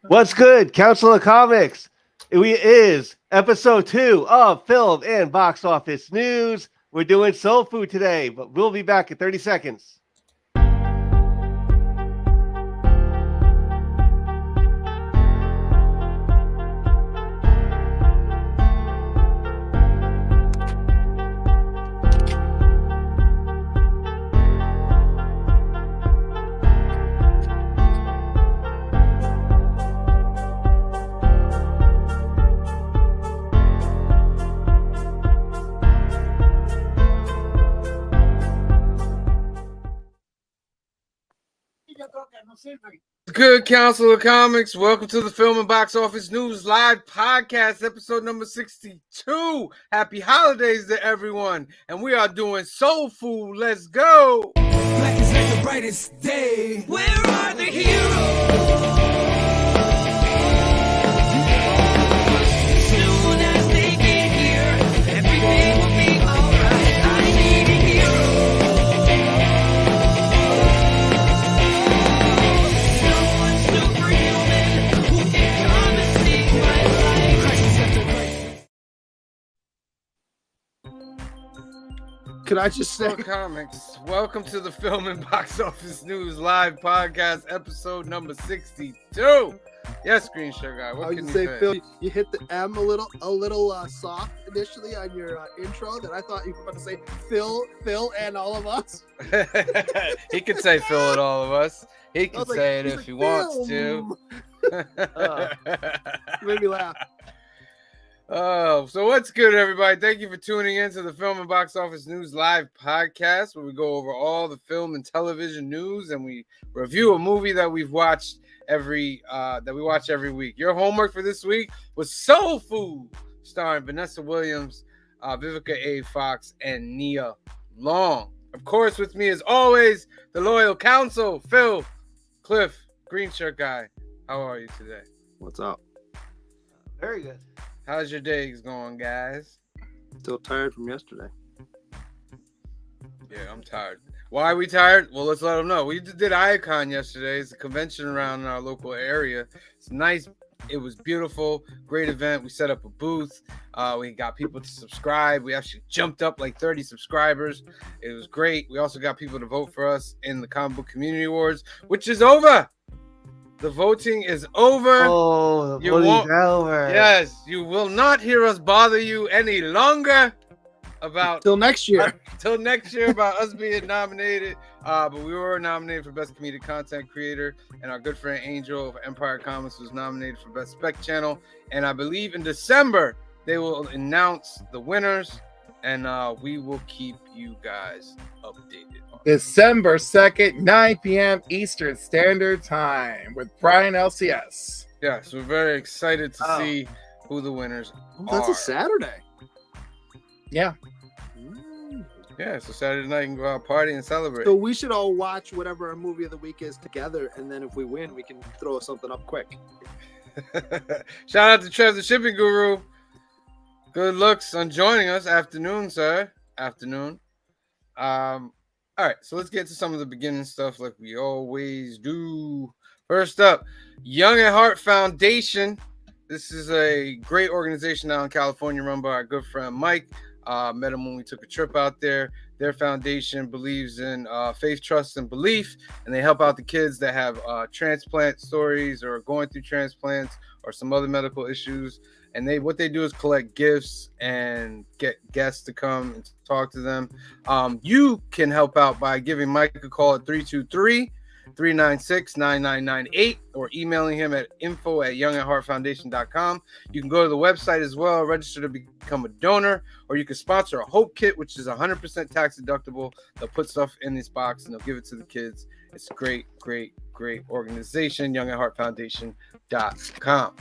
What's good, Council of Comics? It is episode 2 of Film and Box Office News. We're doing soul food today, but we'll be back in 30 seconds. Good Council of Comics, welcome to the Film and Box Office News Live Podcast, episode number 62. Happy holidays to everyone, and we are doing soul food. Let's go. Black is like the brightest day. Where are the heroes? Soon as they get here, everything will be alright. I need a hero. Someone superhuman who can come and save my life. Crisis after crisis. Could I just say, Comics, welcome to the Film and Box Office News Live Podcast, episode number 62. Yes, Green Sugar Guy, I what was can gonna you say, say? Phil, you hit the M a little soft initially on your intro. That I thought you were going to say Phil, and all of us. He could say Phil at all of us. He I can was like- say it he's if like, he wants to. You made me laugh. Oh, so what's good, everybody? Thank you for tuning in to the Film and Box Office News Live Podcast, where we go over all the film and television news and we review a movie that we've watched every week. Your homework for this week was Soul Food, starring Vanessa Williams, Vivica A. Fox, and Nia Long. Of course, with me as always, the loyal council, Phil, Cliff, Green Shirt Guy. How are you today? What's up? Very good. How's your days going, guys? Still tired from yesterday. Yeah, I'm tired. Why are we tired? Well, let's let them know. We did Icon yesterday. It's a convention around our local area. It's nice. It was beautiful. Great event. We set up a booth. We got people to subscribe. We actually jumped up like 30 subscribers. It was great. We also got people to vote for us in the Comic Book Community Awards, which is over. The voting is over. Oh, You the won't- over. Yes, you will not hear us bother you any longer about Till next year. till next year about us being nominated. But we were nominated for Best Comedic Content Creator, and our good friend Angel of Empire Comics was nominated for Best Spec Channel. And I believe in December they will announce the winners, and we will keep you guys updated on it. December 2nd, 9 p.m. Eastern Standard Time with Brian LCS. Yes, we're very excited to Oh. see who the winners Oh, that's are. a Saturday. Yeah. Yeah, so Saturday night you can go out party and celebrate. So we should all watch whatever our movie of the week is together, and then if we win, we can throw something up quick. Shout out to Trev, the shipping guru. Good looks on joining us. Afternoon, sir. Afternoon. All right, so let's get to some of the beginning stuff like we always do. First up, Young at Heart Foundation. This is a great organization out in California run by our good friend Mike. Met him when we took a trip out there. Their foundation believes in faith, trust, and belief, and they help out the kids that have transplant stories or are going through transplants or some other medical issues. And what they do is collect gifts and get guests to come and talk to them. You can help out by giving Mike a call at 323-396-9998 or emailing him at info@youngatheartfoundation.com. You can go to the website as well, register to become a donor, or you can sponsor a Hope Kit, which is 100% tax deductible. They'll put stuff in this box and they'll give it to the kids. It's a great, great, great organization, youngatheartfoundation.com.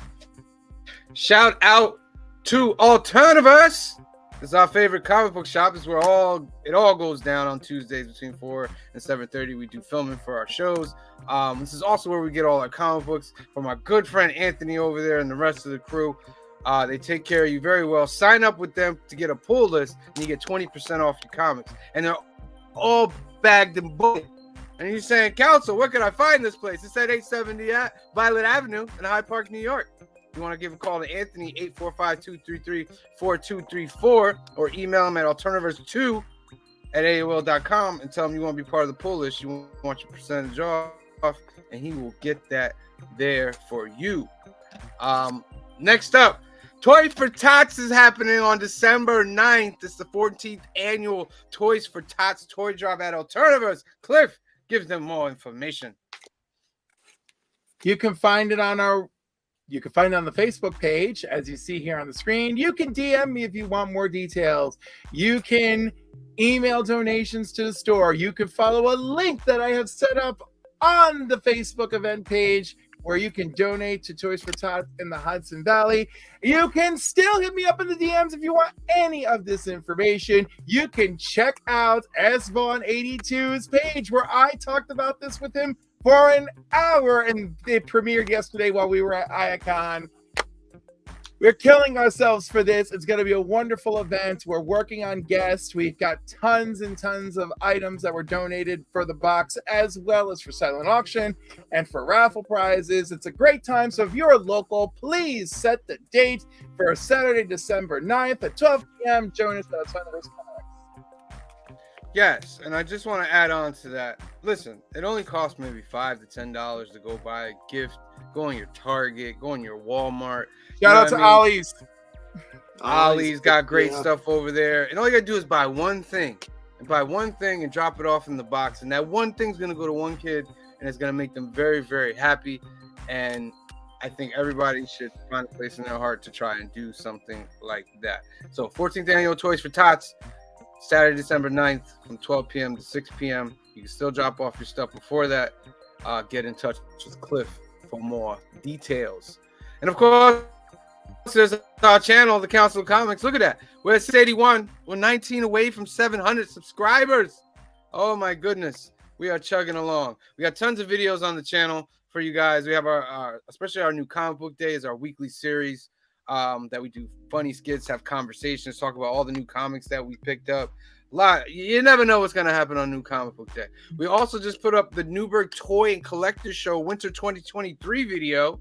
Shout out to Alterniverse. This is our favorite comic book shop. This is where it all goes down on Tuesdays between 4 and 7:30. We do filming for our shows. This is also where we get all our comic books from our good friend Anthony over there and the rest of the crew. They take care of you very well. Sign up with them to get a pull list, and you get 20% off your comics. And they're all bagged and booked. and you're saying, Council, where can I find this place? It's at 870 Violet Avenue in Hyde Park, New York. You want to give a call to Anthony, 845-233-4234, or email him at alternatives2@aol.com and tell him you want to be part of the pull list. You want your percentage off, and he will get that there for you. Next up, Toys for Tots is happening on December 9th. It's the 14th annual Toys for Tots toy drop at Alternatives. Cliff, give them more information. You can find it on the Facebook page, as you see here on the screen. You can DM me if you want more details. You can email donations to the store. You can follow a link that I have set up on the Facebook event page where you can donate to Toys for Tots in the Hudson Valley. You can still hit me up in the DMs if you want any of this information. You can check out SVon82's page where I talked about this with him for an hour, and it premiered yesterday while we were at IACON. We're killing ourselves for this. It's going to be a wonderful event. We're working on guests. We've got tons and tons of items that were donated for the box, as well as for silent auction and for raffle prizes. It's a great time. So if you're local, please set the date for Saturday, December 9th at 12 p.m. Join us at Alternatives. Yes, and I just want to add on to that. Listen, it only costs maybe $5 to $10 to go buy a gift. Go on your Target, go on your Walmart. Shout out to Ollie's. Ollie's got great stuff over there. And all you got to do is buy one thing. And buy one thing and drop it off in the box. And that one thing's going to go to one kid, and it's going to make them very, very happy. And I think everybody should find a place in their heart to try and do something like that. So 14th Annual Toys for Tots, Saturday, December 9th from 12 p.m. to 6 p.m. You can still drop off your stuff before that. Get in touch with Cliff for more details. And of course, there's our channel, the Council of Comics. Look at that. We're at 81. We're 19 away from 700 subscribers. Oh my goodness. We are chugging along. We got tons of videos on the channel for you guys. We have our especially our new comic book day is our weekly series that we do funny skits, have conversations, talk about all the new comics that we picked up. You never know what's going to happen on New Comic Book Day. We also just put up the Newburgh Toy and Collector Show Winter 2023 video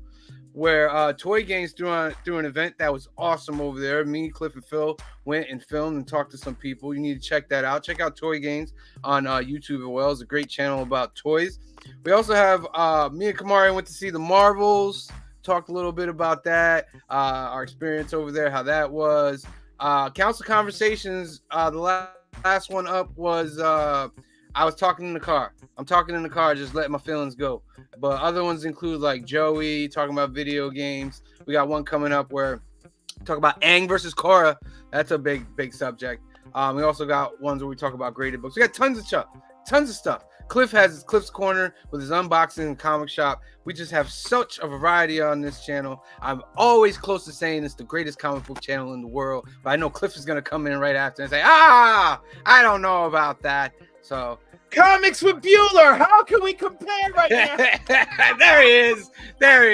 where Toy Games threw an event that was awesome over there. Me, Cliff, and Phil went and filmed and talked to some people. You need to check that out. Check out Toy Games on YouTube as well. It's a great channel about toys. We also have me and Kamari went to see the Marvels. Talked a little bit about that, our experience over there, how that was. Council Conversations, the last one up was I was talking in the car. I'm talking in the car, just letting my feelings go. But other ones include like Joey talking about video games. We got one coming up where we talk about Aang versus Korra. That's a big subject. We also got ones where we talk about graded books. We got tons of stuff. Cliff has his Cliff's Corner with his unboxing and comic shop. We just have such a variety on this channel. I'm always close to saying it's the greatest comic book channel in the world, but I know Cliff is going to come in right after and say, I don't know about that. So Comics with Bueller. How can we compare right now? There he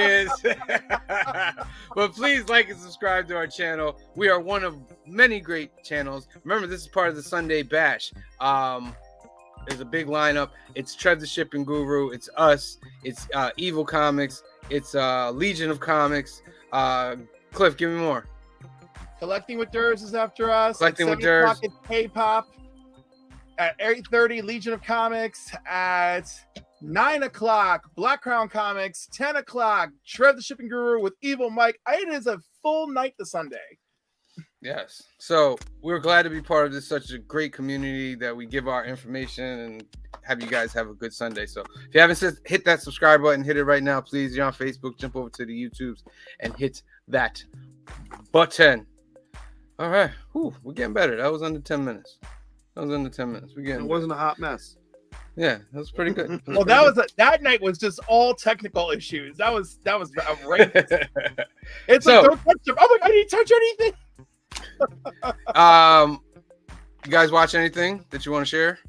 is. But please like and subscribe to our channel. We are one of many great channels. Remember, this is part of the Sunday Bash. There's a big lineup. It's Trev the Shipping Guru. It's us. It's Evil Comics. It's Legion of Comics. Cliff, give me more. Collecting with Durs is after us. Collecting at with Durs. 7 o'clock at K-Pop. At 8:30, Legion of Comics. At 9 o'clock, Black Crown Comics. 10 o'clock, Trev the Shipping Guru with Evil Mike. It is a full night this Sunday. Yes. So we're glad to be part of this such a great community that we give our information and have you guys have a good Sunday. So if you haven't hit that subscribe button, hit it right now, please. You're on Facebook, jump over to the YouTubes and hit that button. All right. Whew, we're getting better. That was under 10 minutes. We're getting It wasn't a hot mess. Yeah, that was pretty good. Well, that night was just all technical issues. That was outrageous. It's like, don't touch them. Oh my God, I didn't touch anything. You guys watch anything that you want to share?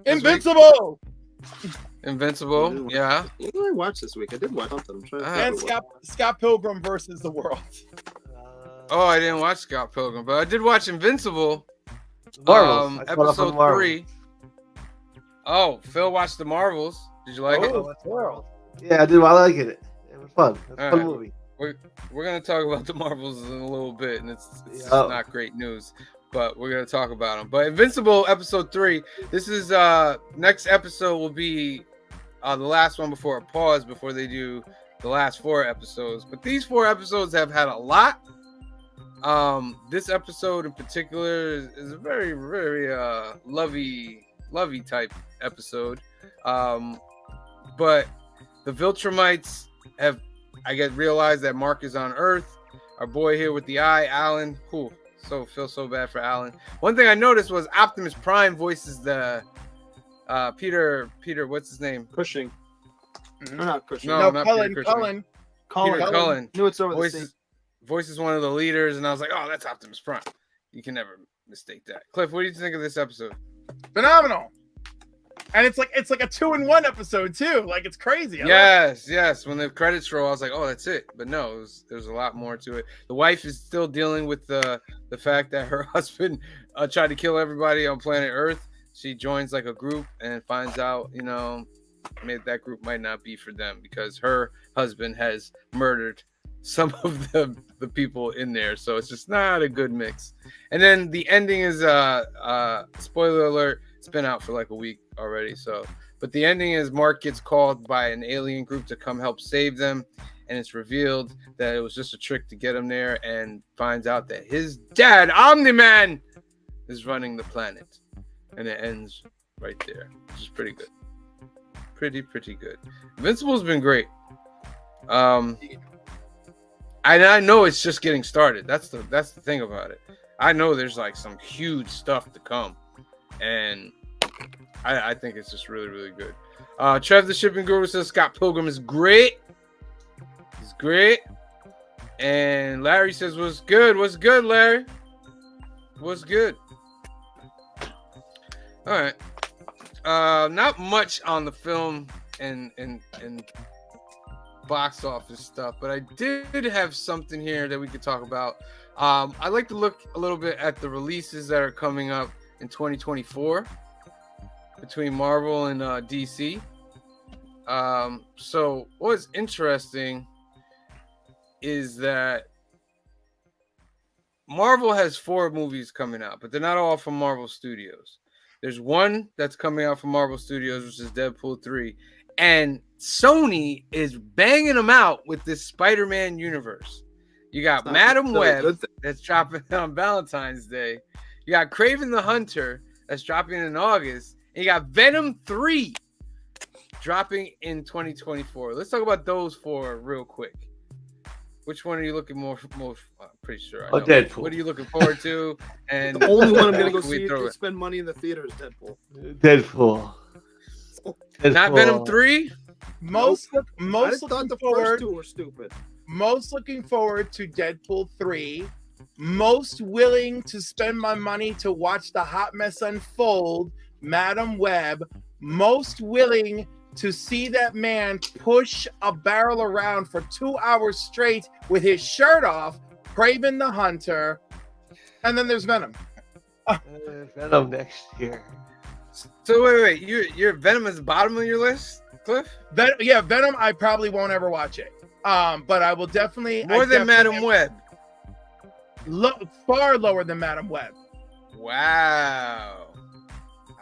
Invincible. Yeah. What did I watch this week? I did watch something. I'm trying to And Scott Pilgrim versus the World. Oh, I didn't watch Scott Pilgrim, but I did watch Invincible. Marvels. Episode 3. Oh, Phil watched the Marvels. Did you like it? Oh, Phil. Yeah, I did. I like it. It was fun. It was a All fun right. movie. We're gonna talk about the Marvels in a little bit, and it's Yeah. not great news, but we're gonna talk about them. But Invincible episode 3. This is next episode will be the last one before a pause before they do the last 4 episodes. But these 4 episodes have had a lot. This episode in particular is a very, very lovey type episode. But the Viltrumites have, I get realized that Mark is on Earth. Our boy here with the eye, Alan. Whew, feel so bad for Alan. One thing I noticed was Optimus Prime voices the Peter. What's his name? Cushing. Mhm. Or not Cushing. No, No, not Cullen. Peter Cushing. Cullen. Cullen. Peter Cullen. Knew it's over the sea. Voices one of the leaders, and I was like, oh, that's Optimus Prime. You can never mistake that. Cliff, what do you think of this episode? Phenomenal. And it's like a 2-in-1 episode too. Like it's crazy. I love Yes. When the credits roll, I was like, oh, that's it. But no, there's a lot more to it. The wife is still dealing with the fact that her husband tried to kill everybody on planet Earth. She joins like a group and finds out, maybe that group might not be for them because her husband has murdered some of the people in there. So it's just not a good mix. And then the ending is spoiler alert, it's been out for like a week already. But the ending is Mark gets called by an alien group to come help save them, and it's revealed that it was just a trick to get him there, and finds out that his dad, Omni-Man, is running the planet. And it ends right there, which is pretty good. Pretty good. Invincible's been great. I know it's just getting started. That's the thing about it. I know there's like some huge stuff to come, and I think it's just really, really good. Trev the Shipping Guru says Scott Pilgrim is great. He's great. And Larry says, what's good? What's good, Larry? What's good? All right. Not much on the film and box office stuff, but I did have something here that we could talk about. I'd like to look a little bit at the releases that are coming up in 2024 between Marvel and DC. So what's interesting is that Marvel has 4 movies coming out, but they're not all from Marvel Studios. There's one that's coming out from Marvel Studios, which is Deadpool 3. And Sony is banging them out with this Spider-Man universe. You got Madam Web that's dropping on Valentine's Day. You got Kraven the Hunter that's dropping in August. And you got Venom 3 dropping in 2024. Let's talk about those 4 real quick. Which one are you looking more? I'm pretty sure. I know. Deadpool. What are you looking forward to? And The only one I'm gonna go can we see throw to it? spend money in the theater is Deadpool. Deadpool. Not Venom 3? Most I looking thought the forward. first 2 were stupid. Most looking forward to Deadpool 3. Most willing to spend my money to watch the hot mess unfold, Madam Web. Most willing to see that man push a barrel around for 2 hours straight with his shirt off, Kraven the Hunter. And then there's Venom. Venom next year. So wait, your Venom is the bottom of your list, Cliff? Venom, I probably won't ever watch it. But I will definitely More than Madam Web. Far lower than Madam Web. Wow.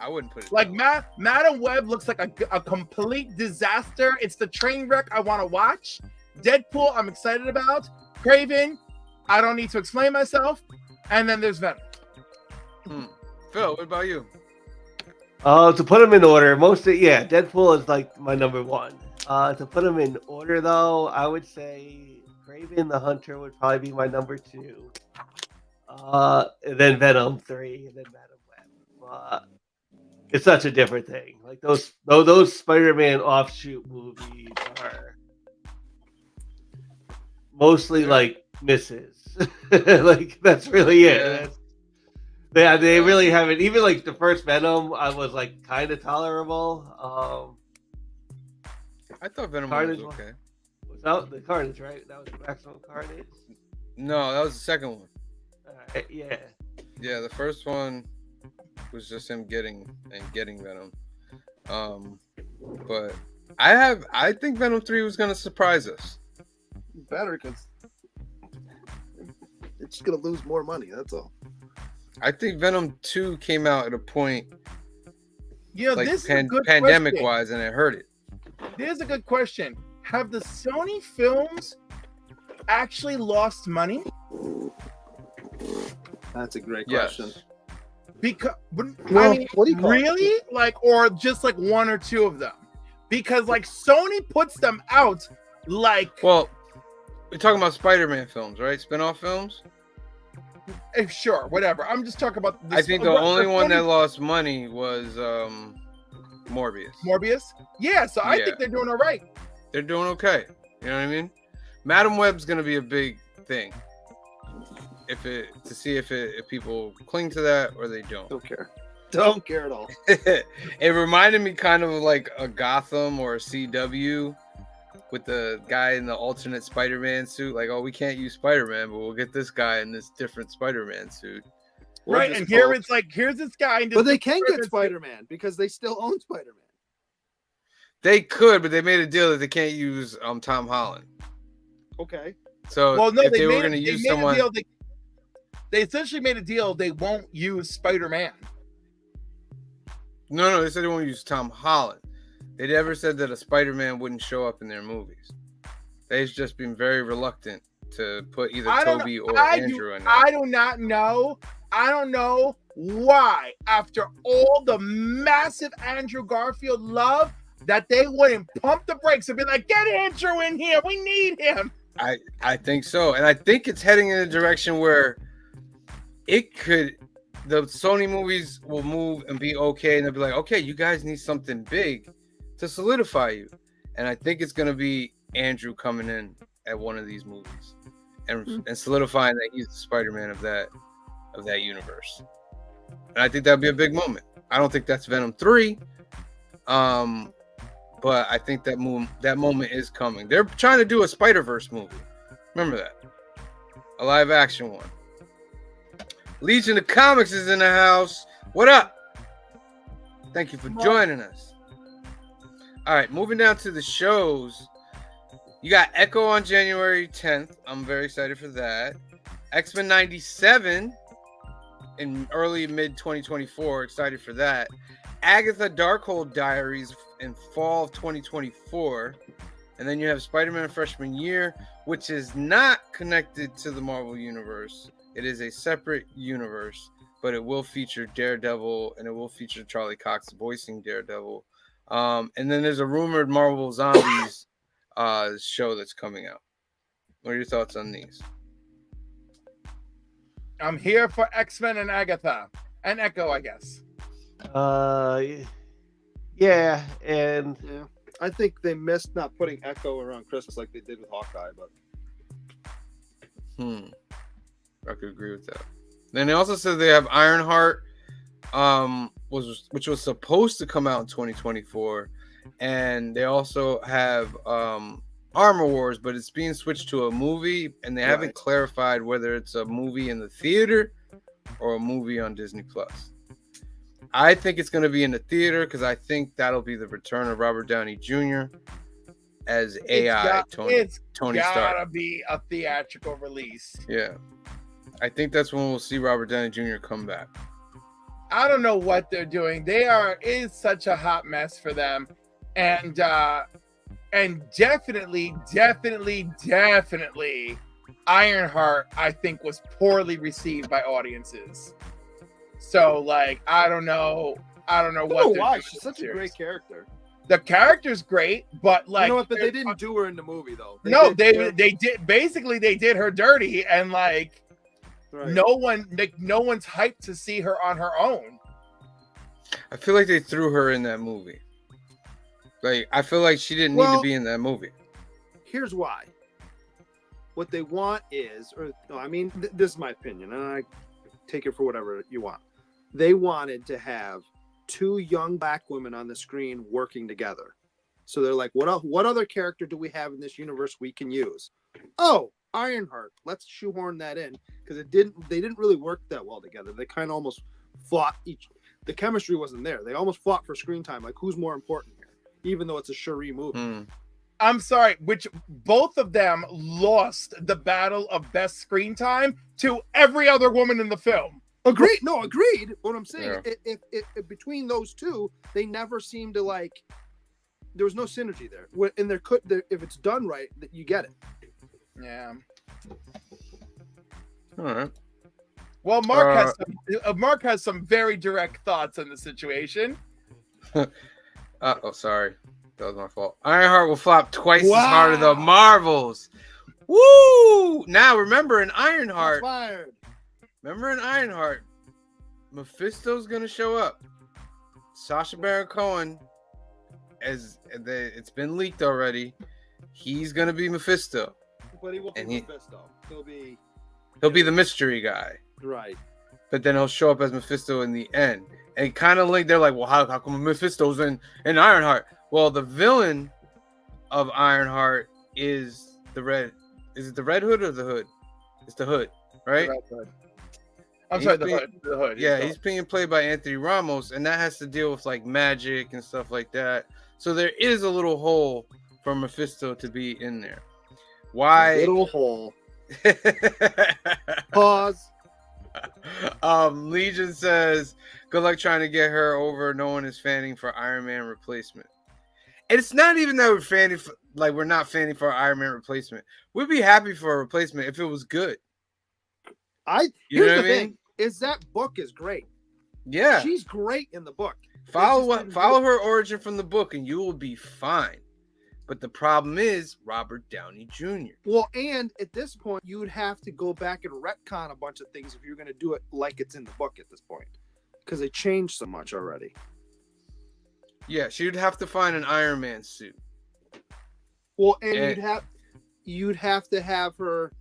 I wouldn't put it Like that way. Madam Web looks like a complete disaster. It's the train wreck I want to watch. Deadpool, I'm excited about. Kraven, I don't need to explain myself. And then there's Venom. Phil, what about you? To put them in order, Deadpool is like my number 1. To put them in order, though, I would say Kraven the Hunter would probably be my number 2. And then Venom 3, and then Madam Web. It's such a different thing. Like those Spider-Man offshoot movies are mostly like misses. Like that's really it. They really haven't. Even like the first Venom, I was like kind of tolerable. I thought Venom Carnage was okay. Was that the Carnage, right? That was the Maximum Carnage. No, that was the second one. Yeah. Yeah, the first one was just him getting Venom. But I think Venom 3 was gonna surprise us. Better because it's just gonna lose more money. That's all. I think Venom 2 came out at a point like this is a good pandemic question. wise, and it hurt it. Here's a good question. Have the Sony films actually lost money? That's a great Yes. question. Because Well, I mean, what do you call it? really? Like, or just like one or two of them? Because like Sony puts them out like Well, we're talking about Spider-Man films, right? Spin-off films. sure, whatever. I'm just talking about I think the only one that lost money was Morbius. Morbius. Yeah, so I Yeah. think they're doing all right. They're doing okay. You know what I mean? Madam Web's gonna be a big thing. To see if people cling to that or they don't. Don't care. Don't care at all. It reminded me kind of like a Gotham or a CW with the guy in the alternate Spider-Man suit. Like, oh, we can't use Spider-Man, but we'll get this guy in this different Spider-Man suit. Or Right, just and here both. it's like, here's this guy. But they can get Spider-Man because they still own Spider-Man. They could, but they made a deal that they can't use Tom Holland. Okay. So Well, no, if they were made going to a- they use made a someone, deal, they essentially made a deal. They won't use Spider-Man. no, they said they won't use Tom Holland. They never said that a Spider-Man wouldn't show up in their movies. They've just been very reluctant to put either Toby or Andrew in there. I do not know. I don't know why, after all the massive Andrew Garfield love, that they wouldn't pump the brakes and be like, get Andrew in here. We need him. I think so. And I think it's heading in a direction where the Sony movies will move and be okay. And they'll be like, okay, you guys need something big to solidify you. And I think it's going to be Andrew coming in at one of these movies and solidifying that he's the Spider-Man of that universe. And I think that'd be a big moment. I don't think that's Venom 3. But I think that moment is coming. They're trying to do a Spider-Verse movie. Remember that. A live action one. Legion of Comics is in the house. What up? Thank you for joining us. All right, moving down to the shows. You got Echo on January 10th. I'm very excited for that. X-Men 97 in early mid 2024. Excited for that. Agatha Darkhold Diaries in fall of 2024. And then you have Spider-Man Freshman Year, which is not connected to the Marvel Universe. It is a separate universe, but it will feature Daredevil and it will feature Charlie Cox voicing Daredevil. And then there's a rumored Marvel Zombies show that's coming out. What are your thoughts on these? I'm here for X-Men and Agatha and Echo, I guess. Yeah, and Yeah. I think they missed not putting Echo around Christmas like they did with Hawkeye, but I could agree with that. Then they also said they have Ironheart, which was supposed to come out in 2024, and they also have Armor Wars, but it's being switched to a movie, and they haven't clarified whether it's a movie in the theater or a movie on Disney Plus. I think it's going to be in the theater because I think that'll be the return of Robert Downey Jr. as AI Tony Stark. Gotta be a theatrical release. Yeah, I think that's when we'll see Robert Downey Jr. come back. I don't know what they're doing. It is such a hot mess for them, and definitely, Ironheart, I think, was poorly received by audiences. So, like, I don't know what. why? She's such a great character. The character's great, but like, You know what? But they didn't do her in the movie though. They did basically they did her dirty, and like Right. no one's hyped to see her on her own. I feel like they threw her in that movie. Like, I feel like she didn't need to be in that movie. Here's why. What they want is, this is my opinion, and I take it for whatever you want. They wanted to have two young black women on the screen working together. So they're like, what other character do we have in this universe we can use? Oh, Ironheart. Let's shoehorn that in because they didn't really work that well together. They kind of almost fought the chemistry wasn't there. They almost fought for screen time. Like, who's more important here? Even though it's a Cherie movie. I'm sorry, which both of them lost the battle of best screen time to every other woman in the film. Agreed. No, agreed. What I'm saying, Yeah. if between those two, they never seemed to like. There was no synergy there. And if it's done right, that you get it. Yeah. All right. Well, Mark has some very direct thoughts on the situation. Oh, sorry. That was my fault. Ironheart will flop twice as hard as the Marvels. Woo! Now, remember in Ironheart, Mephisto's going to show up. Sacha Baron Cohen, it's been leaked already. He's going to be Mephisto. But he won't be Mephisto. He'll be the mystery guy. right. But then he'll show up as Mephisto in the end. And kind of like, they're like, well, how come Mephisto's in Ironheart? Well, the villain of Ironheart is the Red. Is it the Red Hood or the Hood? It's the Hood, right? The Hood. Yeah, he's being played by Anthony Ramos, and that has to deal with like magic and stuff like that. So there is a little hole for Mephisto to be in there. Why? Little hole. Pause. Legion says, good luck trying to get her over. No one is fanning for Iron Man replacement. And it's not even that we're not fanning for Iron Man replacement. We'd be happy for a replacement if it was good. Here's the thing, is that book is great. Yeah. She's great in the book. Follow her origin from the book and you will be fine. But the problem is Robert Downey Jr. Well, and at this point, you would have to go back and retcon a bunch of things if you're going to do it like it's in the book at this point. Because they changed so much already. Yeah, she'd have to find an Iron Man suit. Well, and you'd have to have her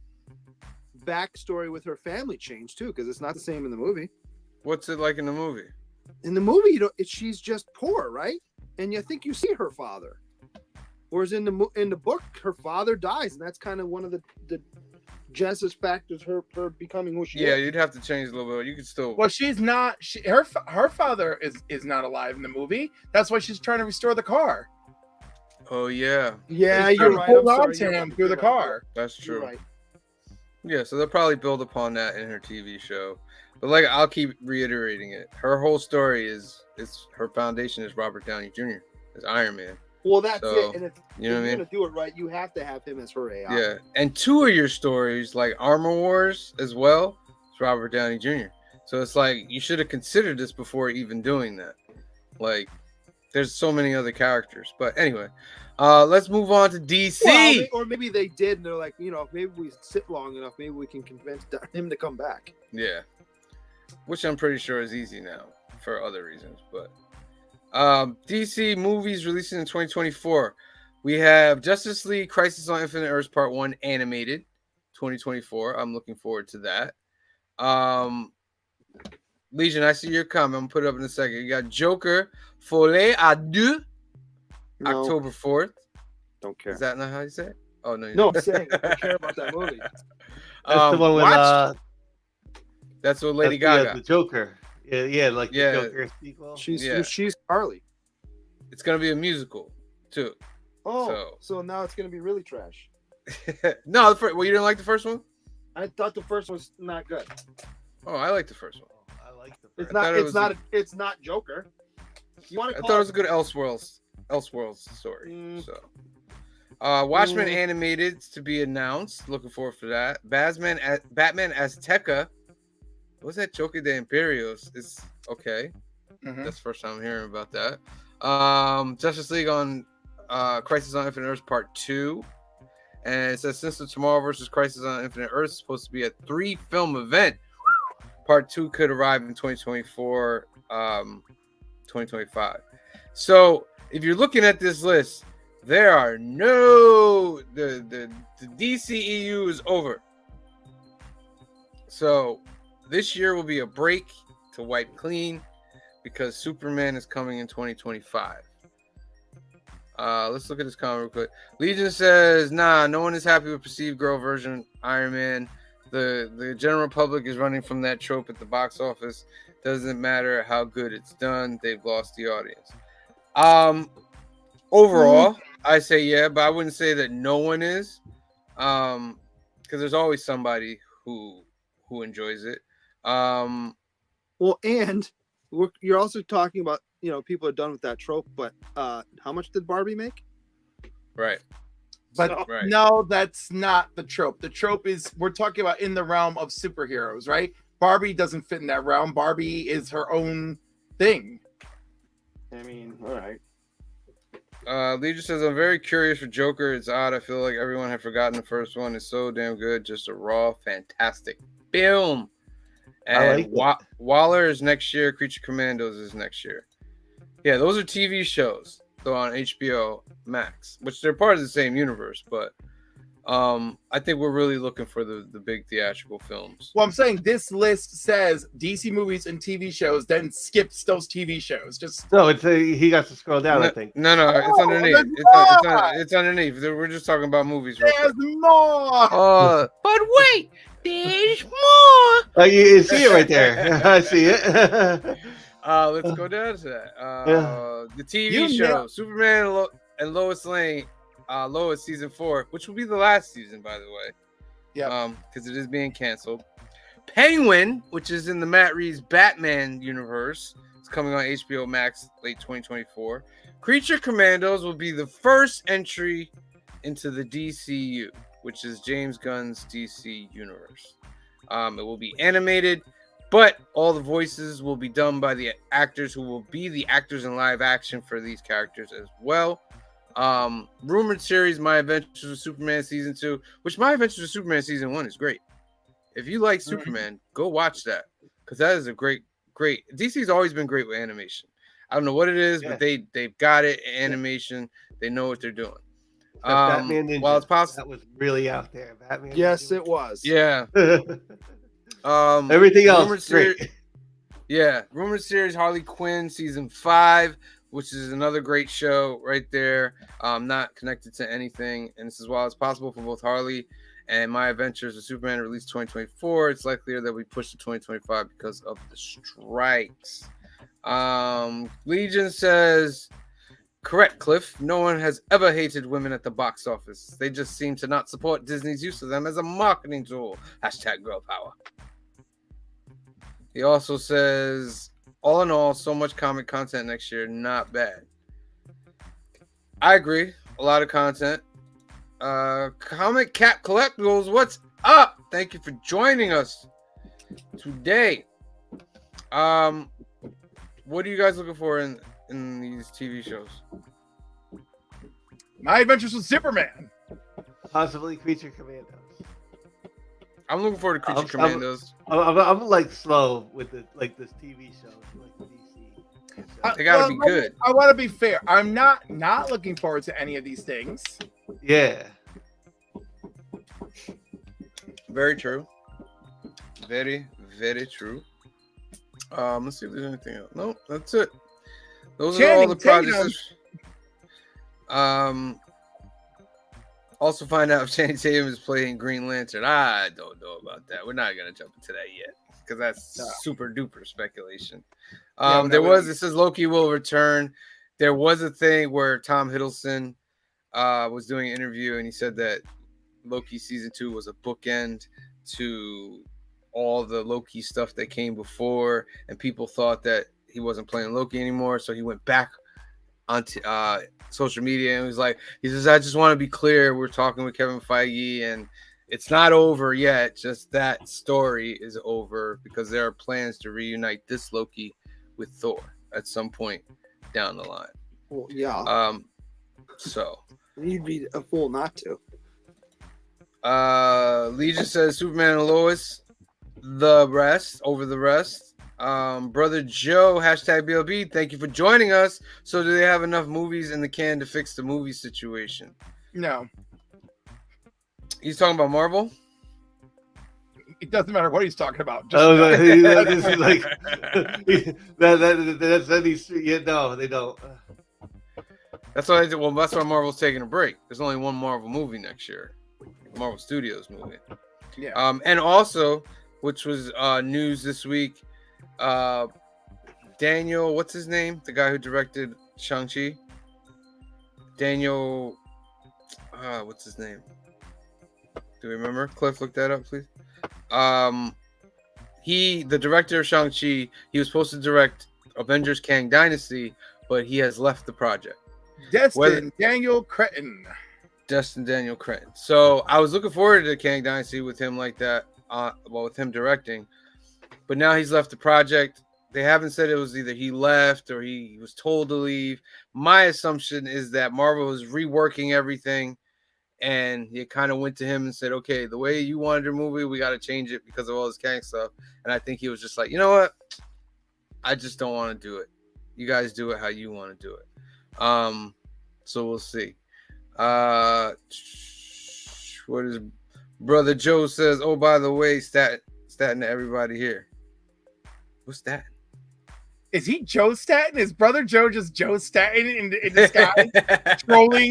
backstory with her family change too, because it's not the same in the movie. What's it like in the movie? In the movie, she's just poor, right? And you think you see her father. Whereas in the book, her father dies, and that's kind of one of the genesis factors her becoming who she is. Yeah, you'd have to change a little bit. You could still. Well, she's not. Her father is not alive in the movie. That's why she's trying to restore the car. Oh yeah. Yeah, She's you're trying to right. hold I'm on sorry, to him through the car. That's true. You're right. Yeah, so they'll probably build upon that in her TV show. But like, I'll keep reiterating it. Her whole story is her foundation is Robert Downey Jr. as Iron Man. Well, that's So, it. And if you know what I you're mean? gonna do it right, you have to have him as her AI. Yeah, and two of your stories, like Armor Wars as well, it's Robert Downey Jr. So it's like you should have considered this before even doing that. Like, there's so many other characters. But anyway, let's move on to DC. Well, or maybe they did, and they're like, maybe we sit long enough, maybe we can convince him to come back. Yeah, which I'm pretty sure is easy now for other reasons. But DC movies releasing in 2024. We have Justice League Crisis on Infinite Earths Part 1 animated 2024. I'm looking forward to that. Legion, I see your comment. I'm going to put it up in a second. You got Joker Folie à Deux, No, October 4th. don't care. Is that not how you say it? Oh, no. No, I'm saying I don't care about that movie. That's the one with that's what Lady that's Gaga. the Joker. Yeah, like Yeah. the Joker sequel. She's Harley. It's going to be a musical, too. Oh, so now it's gonna be really trash. No, you didn't like the first one? I thought the first was not good. Oh, I like the first one. I like the It's first. thought not. it It's was not. It's not Joker. You want I to thought call it was a good Elseworlds story. Mm. So, Watchmen Mm. animated to be announced. Looking forward for that. Batman Azteca. What's that? Joker de Imperios. It's okay. Mhm. That's the first time I'm hearing about that. Justice League on Crisis on Infinite Earths Part 2. And it says Since of Tomorrow versus Crisis on Infinite Earths is supposed to be a 3-film event. Part 2 could arrive in 2024, 2025. So if you're looking at this list, there are the DCEU is over. So this year will be a break to wipe clean because Superman is coming in 2025. Let's look at this comment real quick. Legion says, nah, no one is happy with perceived girl version Iron Man. The general public is running from that trope at the box office. Doesn't matter how good it's done, they've lost the audience. Overall, I say yeah, but I wouldn't say that no one is. Because there's always somebody who enjoys it. Well, and you're also talking about, you know, people are done with that trope, but how much did Barbie make? Right. But So- Right. no, that's not the trope. The trope is we're talking about in the realm of superheroes, right? Barbie doesn't fit in that realm. Barbie is her own thing. I mean, all right. Legion says, I'm very curious for Joker. It's odd. I feel like everyone had forgotten the first one. It's so damn good. Just a raw, fantastic film. And like Waller is next year. Creature Commandos is next year. Yeah, those are TV shows, though, on HBO Max, which they're part of the same universe. But I think we're really looking for the big theatrical films. Well, I'm saying this list says DC movies and TV shows, then skips those TV shows. Just No, he got to scroll down. No, I think. no, it's Oh, underneath. there's It's underneath. We're just talking about movies. Real there's quick. more. But wait, there's more. Oh, you see it right there. I see it. Let's go down to that. The TV You show, know- Superman and Lois Lane, Lois season 4, which will be the last season, by the way. Yep. Because it is being canceled. Penguin, which is in the Matt Reeves Batman universe, is coming on HBO Max late 2024. Creature Commandos will be the first entry into the DCU, which is James Gunn's DC universe. It will be animated, but all the voices will be done by the actors who will be the actors in live action for these characters as well. Rumored series My Adventures with Superman season 2, which My Adventures with Superman season 1 is great. If you like Superman, go watch that, because that is a great. DC's always been great with animation. I don't know what it is, but they've got it. Animation, they know what they're doing. Batman Ninja. Well, it's possible. That was really out there. Batman. Yes, Ninja it was. Yeah. Everything rumored else, great. rumored series Harley Quinn season 5, which is another great show right there. Not connected to anything, and this is while it's possible for both Harley and My Adventures with Superman to release 2024. It's likelier that we push to 2025 because of the strikes. Legion says, correct, Cliff. No one has ever hated women at the box office. They just seem to not support Disney's use of them as a marketing tool. # girl power. He also says, all in all, so much comic content next year, not bad. I agree. A lot of content. Comic Cap Collectibles, what's up? Thank you for joining us today. What are you guys looking for in these TV shows? My Adventures with Superman. Possibly Creature Commandos. I'm looking forward to Creature Commandos. I'm like slow with this TV show, like DC. They gotta be good. I want to be fair. I'm not looking forward to any of these things. Yeah. Very true. Very, very true. Let's see if there's anything else. No, that's it. Those are all the projects. Also find out if Channing Tatum is playing Green Lantern. I don't know about that. We're not gonna jump into that yet because that's super duper speculation. It says Loki will return. There was a thing where Tom Hiddleston was doing an interview and he said that Loki season 2 was a bookend to all the Loki stuff that came before, and people thought that he wasn't playing Loki anymore, so he went back onto social media and he says, I just want to be clear, we're talking with Kevin Feige and it's not over yet, just that story is over because there are plans to reunite this Loki with Thor at some point down the line. Well, yeah. So You'd be a fool not to. Legion says Superman and Lois the rest over the rest. Brother Joe # BLB, thank you for joining us. So do they have enough movies in the can to fix the movie situation? No, He's talking about Marvel. it doesn't matter what he's talking about. Just This is like that's any street. Yeah, no, they don't. That's why that's why Marvel's taking a break. There's only one Marvel movie next year, Marvel Studios movie. Yeah. And also, which was news this week, Daniel, what's his name? The guy who directed Shang-Chi. Daniel, what's his name? Do you remember? Cliff, look that up, please. The director of Shang-Chi, he was supposed to direct Avengers Kang Dynasty, but he has left the project. Destin Daniel Cretton. So I was looking forward to Kang Dynasty with him like that, with him directing. But now he's left the project. They haven't said it was either he left or he was told to leave. My assumption is that Marvel is reworking everything, and it kind of went to him and said, okay, the way you wanted your movie, we got to change it because of all this Kang stuff. And I think he was just like, you know what? I just don't want to do it. You guys do it how you want to do it. So we'll see. What is Brother Joe says? Oh, by the way, statin to everybody here. What's that? Is he Joe Staten? Is Brother Joe just Joe Staten in disguise, trolling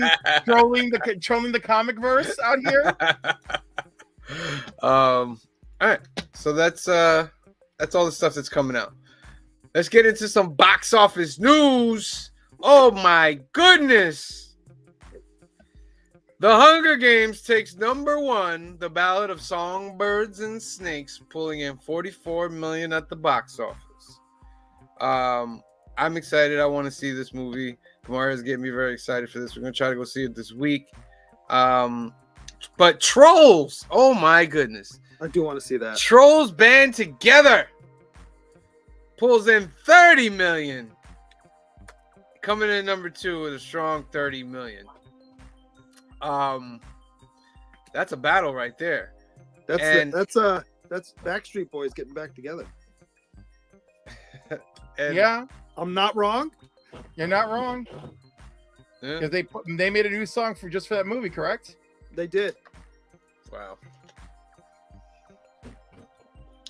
the comic verse out here? All right. So that's all the stuff that's coming out. Let's get into some box office news. Oh my goodness. The Hunger Games takes number 1, The Ballad of Songbirds and Snakes, pulling in $44 million at the box office. I'm excited. I want to see this movie. Kamara is getting me very excited for this. We're going to try to go see it this week. But Trolls, oh my goodness. I do want to see that. Trolls Band Together pulls in $30 million. Coming in number 2 with a strong $30 million. That's a battle right there. That's Backstreet Boys getting back together. Yeah, I'm not wrong. you're not wrong. Yeah. Because they made a new song for that movie, correct? They did. Wow.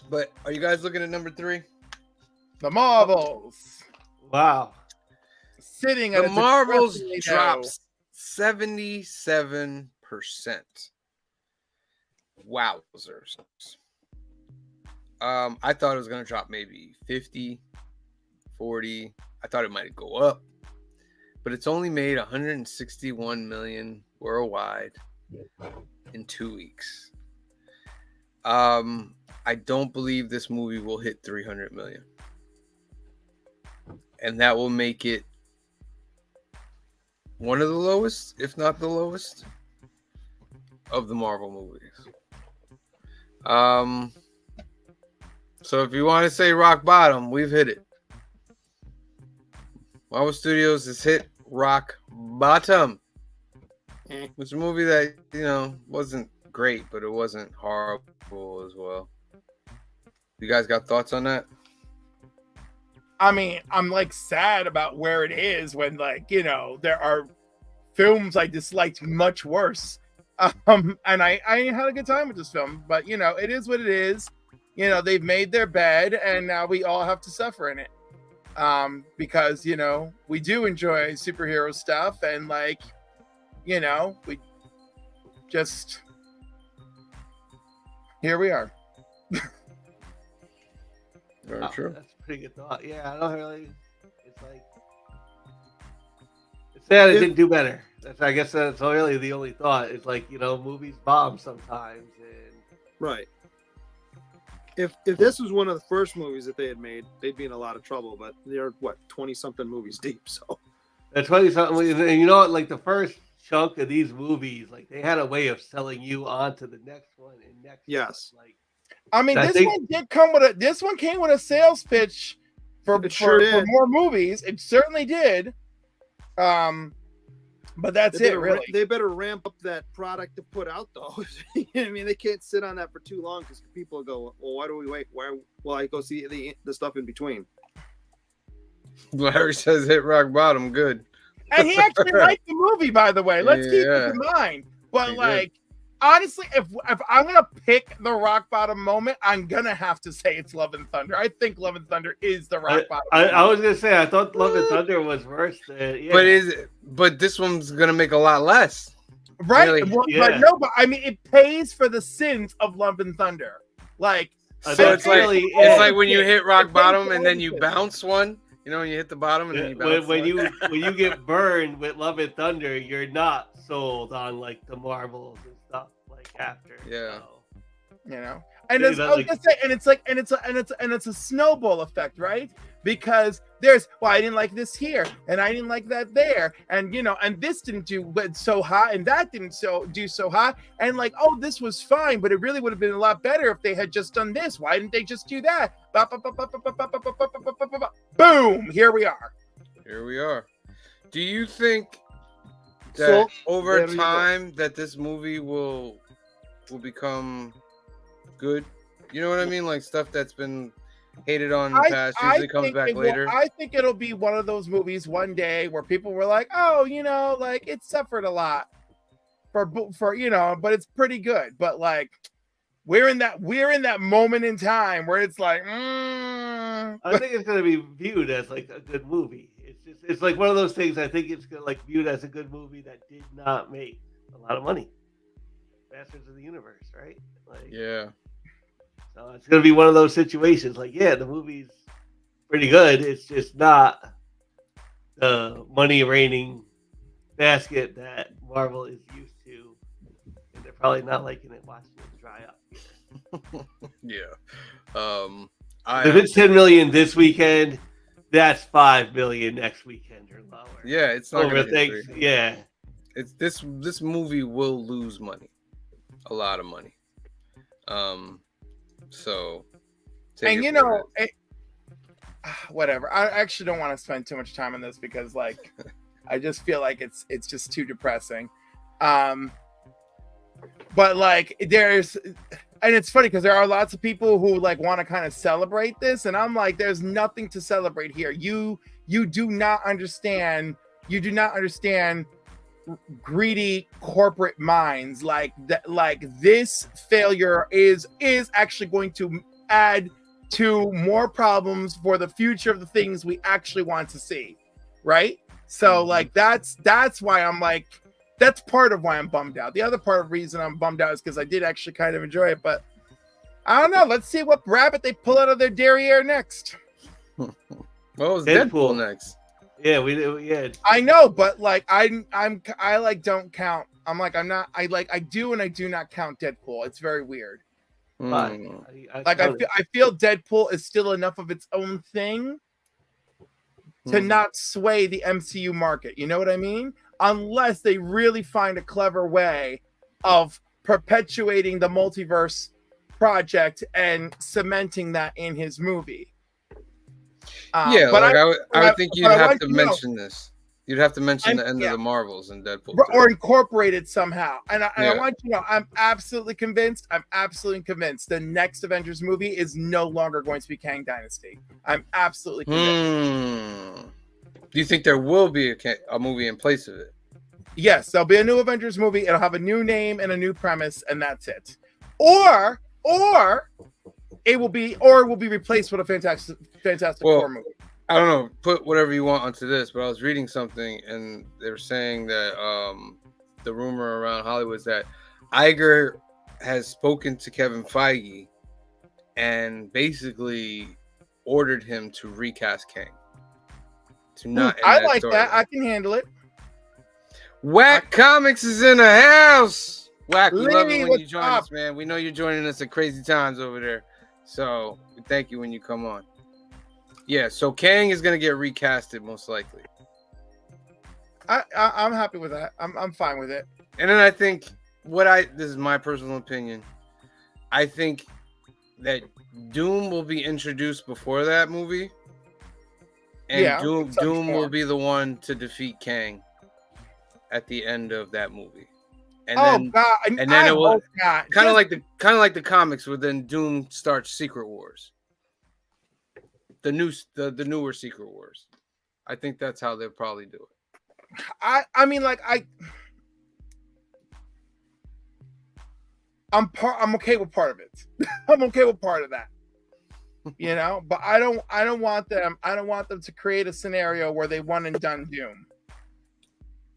But are you guys looking at number 3? The Marvels Wow. sitting at The Marvels depressingly drops 77%. Wowzers. I thought it was going to drop maybe 50, 40. I thought it might go up. But it's only made 161 million worldwide in 2 weeks. I don't believe this movie will hit 300 million. And that will make it one of the lowest, if not the lowest, of the Marvel movies. So if you want to say rock bottom, we've hit it. Marvel Studios has hit rock bottom. It's a movie that, wasn't great, but it wasn't horrible as well. You guys got thoughts on that? I mean, I'm sad about where it is when there are films I disliked much worse. And I had a good time with this film, but it is what it is. They've made their bed and now we all have to suffer in it. Because we do enjoy superhero stuff and we just here we are. Very true. That's a pretty good thought. Yeah, I don't really. It's sad it didn't do better. I guess that's really the only thought. It's movies bomb sometimes, and Right. If this was one of the first movies that they had made, they'd be in a lot of trouble. But they're 20-something movies deep. So that's 20-something. And the first chunk of these movies, they had a way of selling you on to the next one and next. Yes. One. I mean, this one came with a sales pitch for more movies. It certainly did. But that's it, really. They better ramp up that product to put out, though. I mean, they can't sit on that for too long because people go, well, why do we wait? Why? Well, I go see the stuff in between. Larry says hit rock bottom. Good. And he actually liked the movie, by the way. Let's keep this in mind. But honestly, if I'm gonna pick the rock bottom moment, I'm gonna have to say it's Love and Thunder. I think Love and Thunder is the rock bottom. I was gonna say I thought Love and Thunder was worse than. Yeah. But this one's gonna make a lot less. Right? Really? But I mean, it pays for the sins of Love and Thunder. So That's it's like really it's it. like when you hit rock It's bottom and then you everything. bounce one. You know, when you hit the bottom and then you bounce when one. you get burned with Love and Thunder, you're not sold on like the Marvels and stuff like after. Yeah. So. You know, and Yeah, it's, that, I was like- gonna say, and it's like, and it's a snowball effect, right? Because there's, well, I didn't like this here, and I didn't like that there, and you know, and this didn't do so hot, and that didn't do so hot, and like, oh, this was fine, but it really would have been a lot better if they had just done this. Why didn't they just do that? Boom! Here we are. Here we are. Do you think that So, over there you go. time that this movie will become good? You know what I mean? Like stuff that's been hated on in the past usually comes back later. I think it'll be one of those movies one day where people were like, oh, you know, like it suffered a lot for you know, but it's pretty good. But like we're in that moment in time where it's like, I think it's gonna be viewed as like a good movie. It's like one of those things. I think it's gonna like viewed as a good movie that did not make a lot of money. Masters of the Universe, right? Like, Yeah. so it's gonna be one of those situations. Like, yeah, the movie's pretty good. It's just not the money reigning basket that Marvel is used to, and they're probably not liking it watching it dry up. Yeah. If it's 10 million this weekend, that's 5 million next weekend or lower. Yeah, it's not Over gonna hit things, 300. yeah. It's this movie will lose money. A lot of money. So take and it you for know, it. whatever. I actually don't want to spend too much time on this because like I just feel like it's just too depressing. But like there's, and it's funny because there are lots of people who like want to kind of celebrate this, and I'm like, there's nothing to celebrate here. You do not understand. You do not understand greedy corporate minds like that. Like this failure is actually going to add to more problems for the future of the things we actually want to see, right? So like that's why I'm like, that's part of why I'm bummed out. The other part of the reason I'm bummed out is because I did actually kind of enjoy it, but I don't know. Let's see what rabbit they pull out of their derriere next. What was Deadpool. Deadpool next? Yeah, we do. Yeah, I know, but like I like don't count. I'm like I'm not. I do and I do not count Deadpool. It's very weird. but Hmm. Like I feel Deadpool is still enough of its own thing to not sway the MCU market. You know what I mean? Unless they really find a clever way of perpetuating the multiverse project and cementing that in his movie. Yeah, but like I would think you'd but I have want to you to know- mention this. You'd have to mention the end yeah. of the Marvels in Deadpool. or incorporate it somehow. And I Yeah. want you to know, I'm absolutely convinced the next Avengers movie is no longer going to be Kang Dynasty. I'm absolutely convinced. Do you think there will be a movie in place of it? Yes, there'll be a new Avengers movie. It'll have a new name and a new premise, and that's it. Or it will be replaced with a Fantastic Well, Four movie. I don't know. Put whatever you want onto this, but I was reading something and they were saying that the rumor around Hollywood is that Iger has spoken to Kevin Feige and basically ordered him to recast Kang. To not end I that like story. that. I can handle it. Whack Comics is in the house. Whack, we love it Lee, when what's you join up? us, man. We know you're joining us at crazy times over there. So we thank you when you come on. Yeah, so Kang is gonna get recasted most likely. I'm happy with that. I'm fine with it. And then I think this is my personal opinion. I think that Doom will be introduced before that movie. And Yeah, Doom some will form. be the one to defeat Kang at the end of that movie. And Oh then God! and then it will hope not. kind of Just- like the comics where then Doom starts Secret Wars. The newer Secret Wars. I think that's how they'll probably do it. I mean, like I'm okay with part of it. I'm okay with part of that. You know, but I don't want them to create a scenario where they one and done Doom.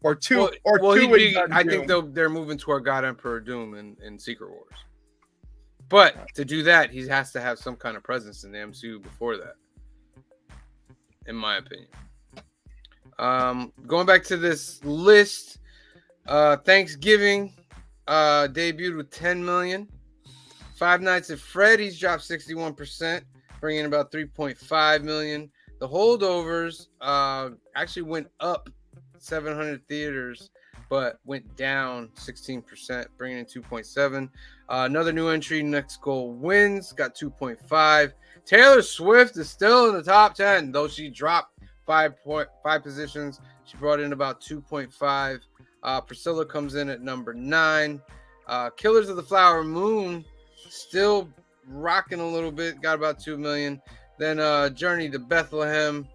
Or two Well, and done I Doom. think they're moving toward God Emperor Doom in Secret Wars. But to do that, he has to have some kind of presence in the MCU before that, in my opinion. Going back to this list, Thanksgiving debuted with 10 million. Five Nights at Freddy's dropped 61%, bringing in about 3.5 million. The Holdovers actually went up 700 theaters, but went down 16%, bringing in 2.7. Another new entry, Next Goal Wins, got 2.5. Taylor Swift is still in the top 10, though she dropped 5.5 positions. She brought in about 2.5. Priscilla comes in at number 9. Killers of the Flower Moon still rocking a little bit, got about 2 million. Then Journey to Bethlehem,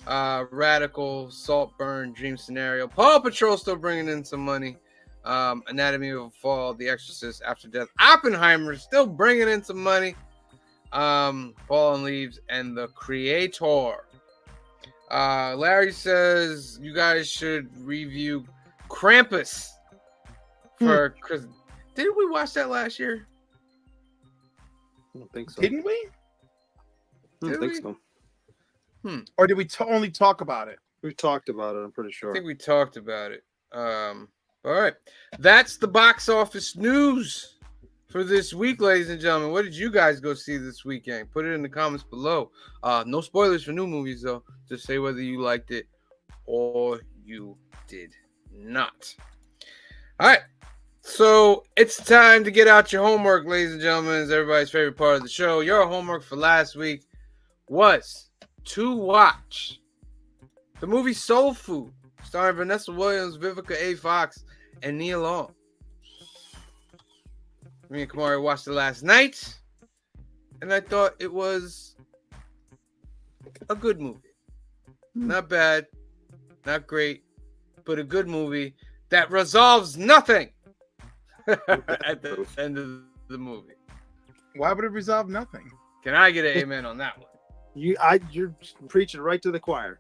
Radical, Saltburn, Dream Scenario. Paw Patrol still bringing in some money. Anatomy of a Fall, The Exorcist, After Death. Oppenheimer still bringing in some money. Fallen Leaves, and The Creator. Larry says you guys should review Krampus for Chris. Didn't we watch that last year? I don't think so. Didn't we? I don't think Did so. Or did we only talk about it? We talked about it. I'm pretty I sure. think we talked about it. All right. That's the box office news for this week, ladies and gentlemen. What did you guys go see this weekend? Put it in the comments below. No spoilers for new movies, though. Just say whether you liked it or you did not. All right. So it's time to get out your homework, ladies and gentlemen. It's everybody's favorite part of the show. Your homework for last week was to watch the movie Soul Food, starring Vanessa Williams, Vivica A. Fox, and Nia Long. Me and Kamari watched it last night, and I thought it was a good movie. Not bad, not great, but a good movie that resolves nothing at the end of the movie. Why would it resolve nothing? Can I get an amen on that one? You're preaching right to the choir.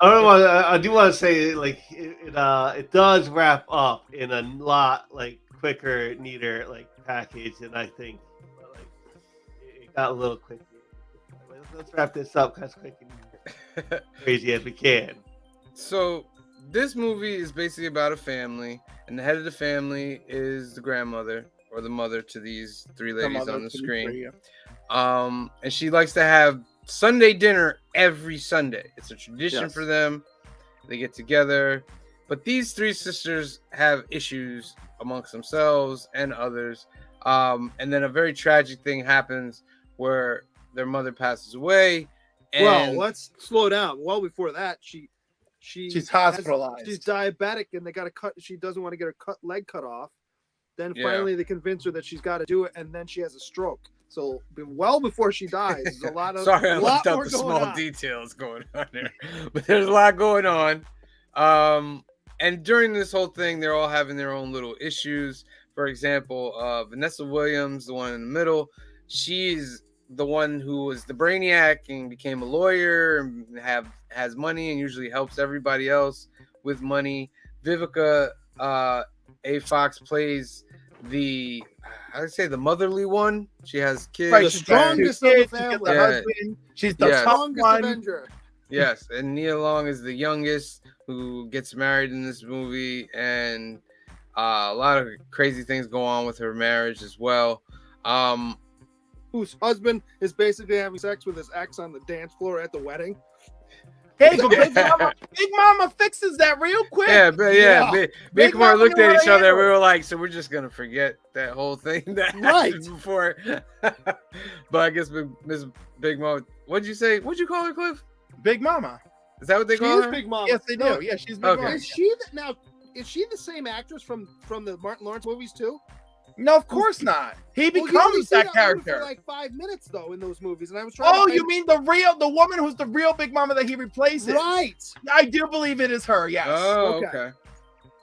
I do want to say, like, it does wrap up in a lot like quicker, neater like package, and I think like it got a little quicker. Let's wrap this up as quick and crazy as we can. So this movie is basically about a family, and the head of the family is the grandmother or the mother to these three ladies on the screen. And she likes to have Sunday dinner every Sunday. It's a tradition for them. They get together. But these three sisters have issues amongst themselves and others. And then a very tragic thing happens where their mother passes away. And Well, let's slow down. Well, before that, she's hospitalized. She's diabetic, and they got to cut. She doesn't want to get her leg cut off. Then finally, they convince her that she's got to do it, and then she has a stroke. So, well before she dies, there's a lot of sorry, I left out more the going small on. details going on there, but there's a lot going on. And during this whole thing, they're all having their own little issues. For example, Vanessa Williams, the one in the middle, she's the one who was the brainiac and became a lawyer and has money and usually helps everybody else with money. Vivica A. Fox plays the motherly one. She has kids. Right, the strongest of the family. Husband. She's the tough strongest one. Avenger. Yes, and Nia Long is the youngest who gets married in this movie, and a lot of crazy things go on with her marriage as well. Whose husband is basically having sex with his ex on the dance floor at the wedding. Hey, but Big Mama fixes that real quick. Big Mama looked at each other. We were like, so we're just gonna forget that whole thing that happened before. But I guess Miss Big Mama. What'd you say? What'd you call her, Cliff? Big Mama. Is that what they She call is her? Big Mama. Yes, they do. Yeah, she's Big Mama. Is she the same actress from the Martin Lawrence movies too? No, of course not. He becomes that character for like 5 minutes though in those movies, and I was trying. Oh, you mean the woman who's the real Big Mama that he replaces? Right. I do believe it is her. Yes. Oh, okay.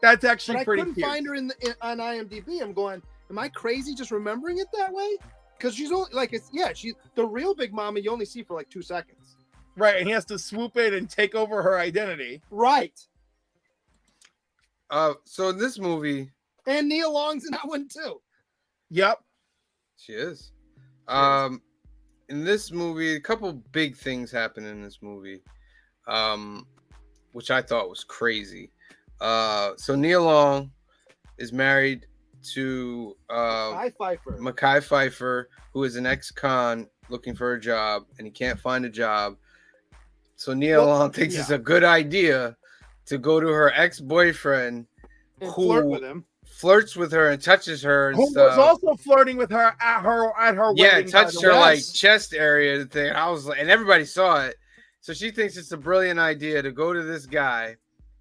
That's actually but pretty I couldn't cute. find her on IMDb. I'm going, am I crazy just remembering it that way? Because she's only like she's the real Big Mama you only see for like 2 seconds. Right, and he has to swoop in and take over her identity. Right. So in this movie, and Nia Long's in that one too. Yep. She is. She is. In this movie, a couple big things happen in this movie, which I thought was crazy. So Nia Long is married to Hi, Pfeiffer. Mekhi Pfeiffer, who is an ex-con looking for a job, and he can't find a job. So Nia Well, Long thinks it's a good idea to go to her ex-boyfriend, And who flirt with him. flirts with her and touches her and Who stuff. was also flirting with her at her Yeah, wedding. touched by the her way. like Yes. chest area thing. I was like, and everybody saw it. So she thinks it's a brilliant idea to go to this guy,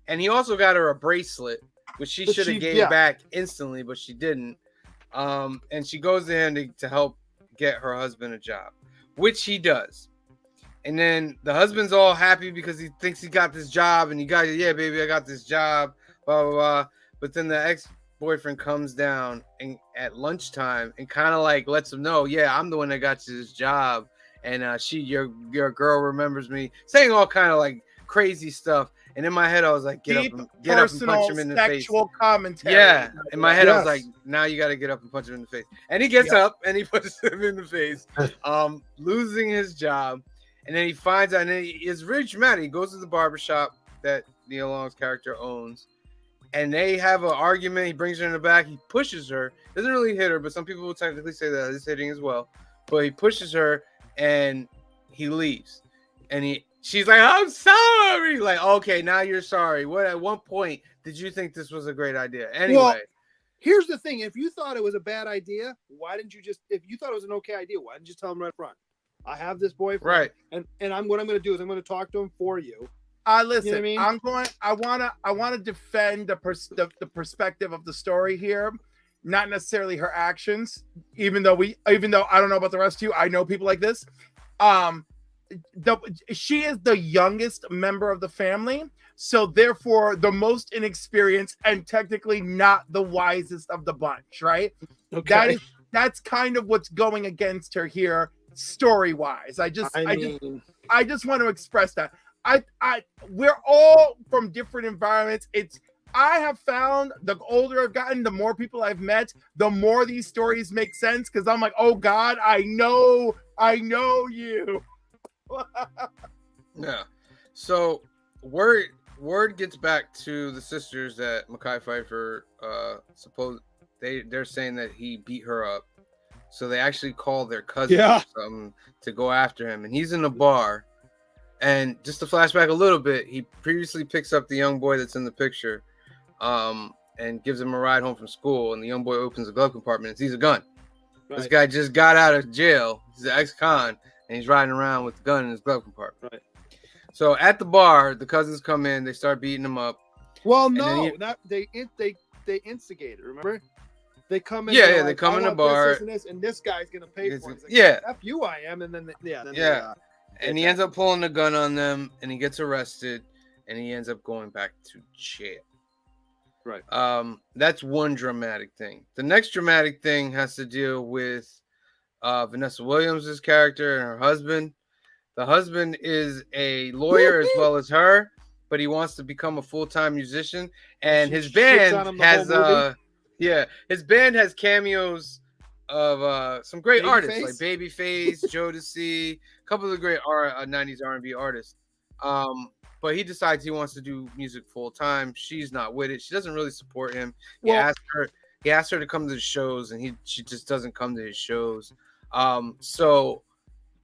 and he also got her a bracelet, which she But should have she- gave yeah. back instantly, but she didn't. And she goes to him to help get her husband a job, which he does. And then the husband's all happy because he thinks he got this job, and he got, yeah, baby, I got this job, blah blah blah. But then the ex-boyfriend comes down and at lunchtime and kind of like lets him know, yeah, I'm the one that got you this job, and your girl remembers me, saying all kind of like crazy stuff. And in my head, I was like, get up and punch him in the face. Sexual commentary. Yeah, in my head, I was Yes. like, now you got to get up and punch him in the face. And he gets up and he punches him in the face, losing his job. And then he finds out, and it's really dramatic. He goes to the barbershop that Nia Long's character owns, and they have an argument. He brings her in the back. He pushes her. Doesn't really hit her, but some people will technically say that he's hitting as well. But he pushes her, and he leaves. And she's like, I'm sorry. Like, okay, now you're sorry. What? At one point did you think this was a great idea? Anyway. Well, here's the thing. If you thought it was a bad idea, why didn't you if you thought it was an okay idea, why didn't you just tell him right front? I have this boyfriend. Right. And what I'm going to do is I'm going to talk to him for you. Listen, You know what I mean? I wanna defend the perspective of the story here, not necessarily her actions. Even though I don't know about the rest of you, I know people like this. She is the youngest member of the family, so therefore the most inexperienced and technically not the wisest of the bunch, right? Okay. That's kind of what's going against her here, story-wise. I just want to express that. We're all from different environments. I have found the older I've gotten, the more people I've met, the more these stories make sense, because I'm like, oh God, I know you. Yeah. So word gets back to the sisters that Mekhi Pfeiffer they're saying that he beat her up. So they actually call their cousin or something to go after him, and he's in a bar. And just to flashback a little bit, he previously picks up the young boy that's in the picture, and gives him a ride home from school. And the young boy opens the glove compartment and sees a gun. Right. This guy just got out of jail. He's an ex-con, and he's riding around with the gun in his glove compartment. Right. So at the bar, the cousins come in. They start beating him up. Well, And no, then they instigate it. Remember, they come in. Yeah, they're yeah, they like, come I in the want bar. this, and this guy's gonna pay for it. He's like, Yeah. F you, I am, and then Yeah. they, And he ends up pulling the gun on them, and he gets arrested, and he ends up going back to jail. Right. That's one dramatic thing. The next dramatic thing has to deal with Vanessa Williams' character and her husband. The husband is a lawyer as well as her, but he wants to become a full-time musician, and She his shits band on him the has whole movie. his band has cameos of some great artists Babyface? like Babyface, Jodeci, a couple of the great 90s R&B artists. But he decides he wants to do music full time. She's not with it. She doesn't really support him. He asked her to come to the shows, and she just doesn't come to his shows. So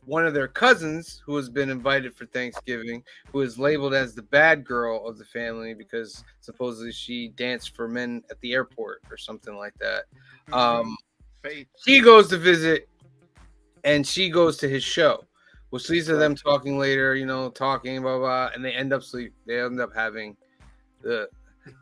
one of their cousins, who has been invited for Thanksgiving, who is labeled as the bad girl of the family because supposedly she danced for men at the airport or something like that. She goes to visit, and she goes to his show, which leads to them talking later, talking, blah, blah, and they end up having the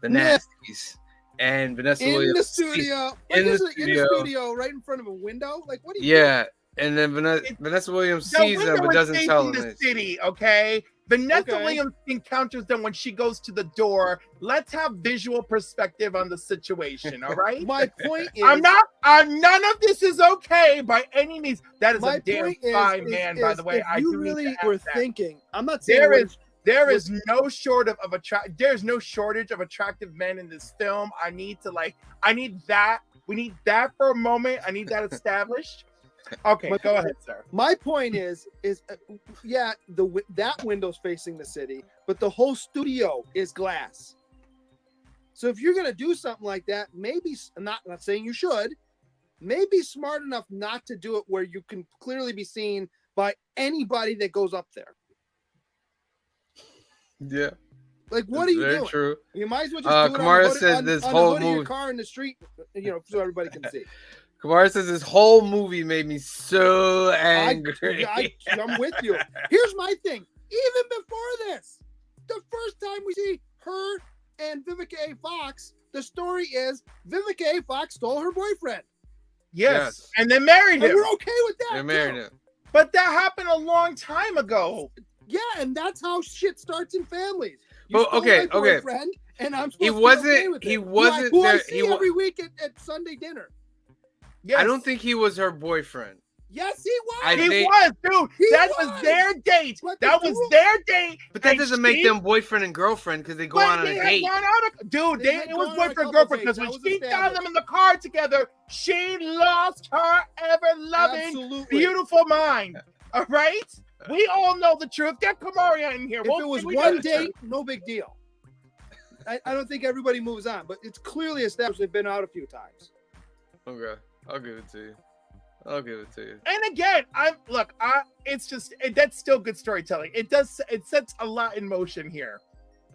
nasties. And Vanessa Williams in the studio, in the studio, right in front of a window. Like, what are you doing? And then Vanessa Williams sees them but doesn't tell them. The city, okay? Vanessa Williams encounters them when she goes to the door. Let's have visual perspective on the situation, all right? My point is, none of this is okay by any means. That is my a damn point fine man, by the way. If you really were thinking, I'm not saying there's no shortage of attractive men in this film. I need that We need that for a moment. I need that established. Okay, But- go ahead, sir. My point is yeah, that window's facing the city, but the whole studio is glass. So if you're gonna do something like that, maybe not saying you should, maybe smart enough not to do it where you can clearly be seen by anybody that goes up there. Yeah. Like, what that's are you very doing? true. You might as well just do it Kamara on the hood, says on, this on whole the hood of your movie- car in the street, so everybody can see. Kamara says this whole movie made me so angry. I'm with you. Here's my thing. Even before this, the first time we see her and Vivica A. Fox, the story is Vivica A. Fox stole her boyfriend. Yes. And they married And him. we're okay with that. They're marrying too. him. But that happened a long time ago. Yeah, and that's how shit starts in families. But, stole okay, my okay. boyfriend, and I'm supposed He to be wasn't- okay with he it. wasn't who I there- see he wa- every week at Sunday dinner. Yes. I don't think he was her boyfriend. Yes, he was. I He think- was, dude. He That was. was their date. But That the was rule- their date. But that And doesn't make she- them boyfriend and girlfriend because they go But on they a had date. gone out, dude. They had It was gone on a boyfriend couple girlfriend because dates. when That she was found established. them in the car together, she lost her ever loving, Absolutely. beautiful mind. All right, we all know the truth. Get Kamaria in here. If We'll- it was we got one the date, truth. no big deal. I don't think everybody moves on, but it's clearly established they've been out a few times. Okay, I'll give it to you. I'll give it to you. And again, it's just that's still good storytelling. It sets a lot in motion here.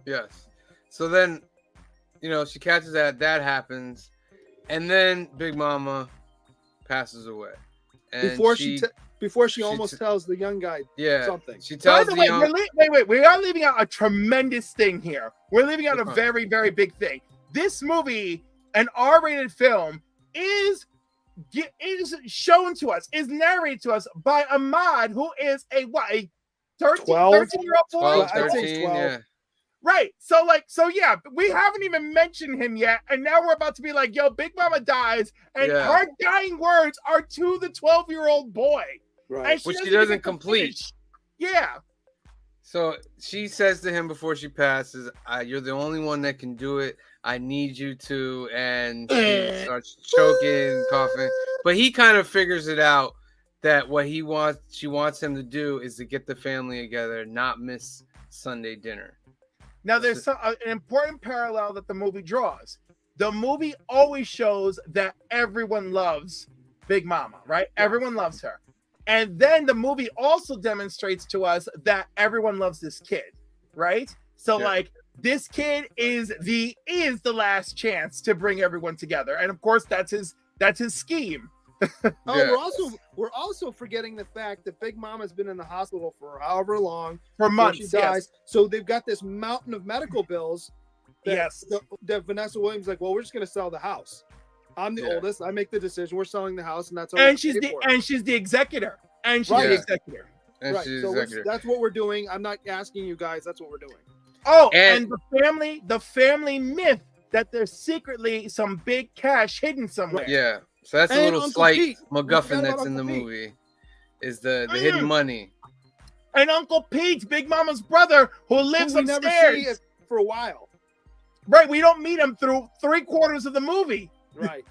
Yes. So then, she catches that happens, and then Big Mama passes away. And Before she she almost t- tells the young guy yeah, something. she By tells the the way, young. wait, we are leaving out a tremendous thing here. We're leaving out a Which one? very, very big thing. This movie, an R-rated film, is shown to us, is narrated to us by Ahmad, who is a 13-year-old boy? 12, I'd say 13, 12. yeah. Right. So yeah, we haven't even mentioned him yet, and now we're about to be like, yo, Big Mama dies, and Yeah. her dying words are to the 12-year-old boy. Right. And Which she even doesn't get to complete. finish. Yeah. So she says to him before she passes, "You're the only one that can do it. I need you to." And she starts choking, coughing. But he kind of figures it out that what she wants him to do is to get the family together, not miss Sunday dinner. Now, there's an important parallel that the movie draws. The movie always shows that everyone loves Big Mama, right? Everyone loves her. And then the movie also demonstrates to us that everyone loves this kid, right? So, Yeah. this kid is the last chance to bring everyone together. And of course, that's his scheme. Oh, Yeah. we're also forgetting the fact that Big Mama's been in the hospital for however long For before months. she dies. Yes. So they've got this mountain of medical bills. That, Yes. that Vanessa Williams is like, well, we're just going to sell the house. I'm the Yeah. oldest. I make the decision. We're selling the house, and that's all. And we she's pay the for it. she's the executor. And she's Right. the Yeah. executor. And Right. she's So executive. that's what we're doing. I'm not asking you guys. That's what we're doing. Oh, And- and the family myth that there's secretly some big cash hidden somewhere. Yeah. So that's a And little Uncle slight Pete. We MacGuffin forgot that's about in the Uncle Pete. movie. Is the hidden money. And Uncle Pete, Big Mama's brother, who lives Who we never upstairs. see it for a while. Right, we don't meet him through 3/4 of the movie. Right.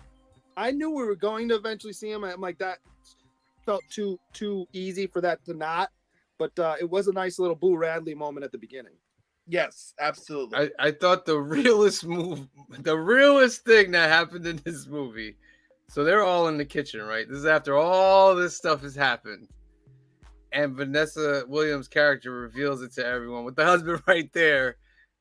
I knew we were going to eventually see him. I'm like, that felt too easy for that to not. But it was a nice little Boo Radley moment at the beginning. Yes, absolutely. I thought the realest thing that happened in this movie. So they're all in the kitchen, right? This is after all this stuff has happened. And Vanessa Williams' character reveals it to everyone with the husband right there.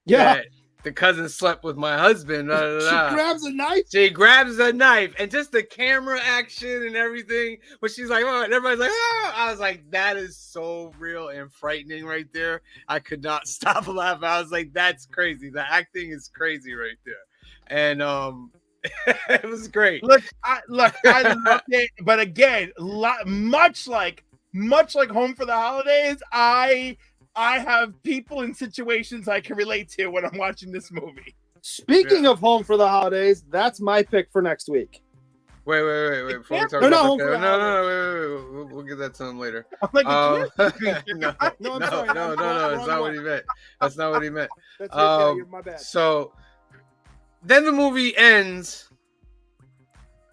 that the cousin slept with my husband. Da, da, She da. grabs a knife. She grabs a knife and just the camera action and everything. But she's like, oh, and everybody's like, oh. I was like, that is so real and frightening right there. I could not stop laughing. I was like, that's crazy. The acting is crazy right there. And it was great. Look, I loved it, but again, much like Home for the Holidays, I have people in situations I can relate to when I'm watching this movie. Speaking of Home for the Holidays, that's my pick for next week. Wait. Before we talk No, about Home that, for the wait. We'll get that to him later. I'm like, No, No, I'm sorry. no. I'm That's not wrong what he meant. That's not what he meant. That's it. Yeah, my bad. So then the movie ends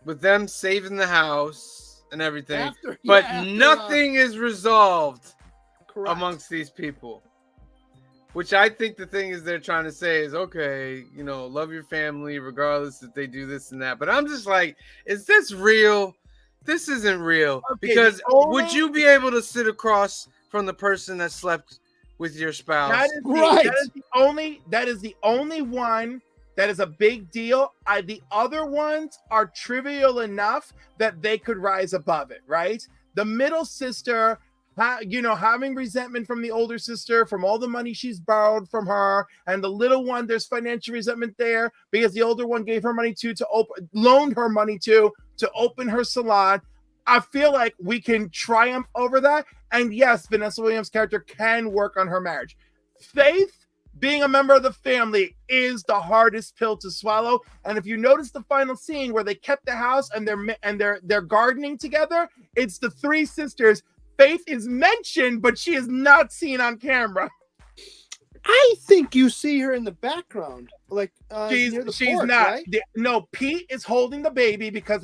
with them saving the house and everything, After, but yeah, after, nothing is resolved correct. amongst these people. Which I think the thing is they're trying to say is, okay, you know, love your family regardless if they do this and that. But I'm just like, is this real? This isn't real. Okay, Because the only- would you be able to sit across from the person that slept with your spouse? That is the, Right. that is the only one that is a big deal. The other ones are trivial enough that they could rise above it, right? The middle sister, having resentment from the older sister, from all the money she's borrowed from her, and the little one, there's financial resentment there because the older one gave her money loaned her money to open her salon. I feel like we can triumph over that. And yes, Vanessa Williams' character can work on her marriage. Faith, being a member of the family, is the hardest pill to swallow. And if you notice the final scene where they kept the house and they're gardening together, it's the three sisters. Faith is mentioned, but she is not seen on camera. I think you see her in the background, like near the she's porch, not. right? No, Pete is holding the baby because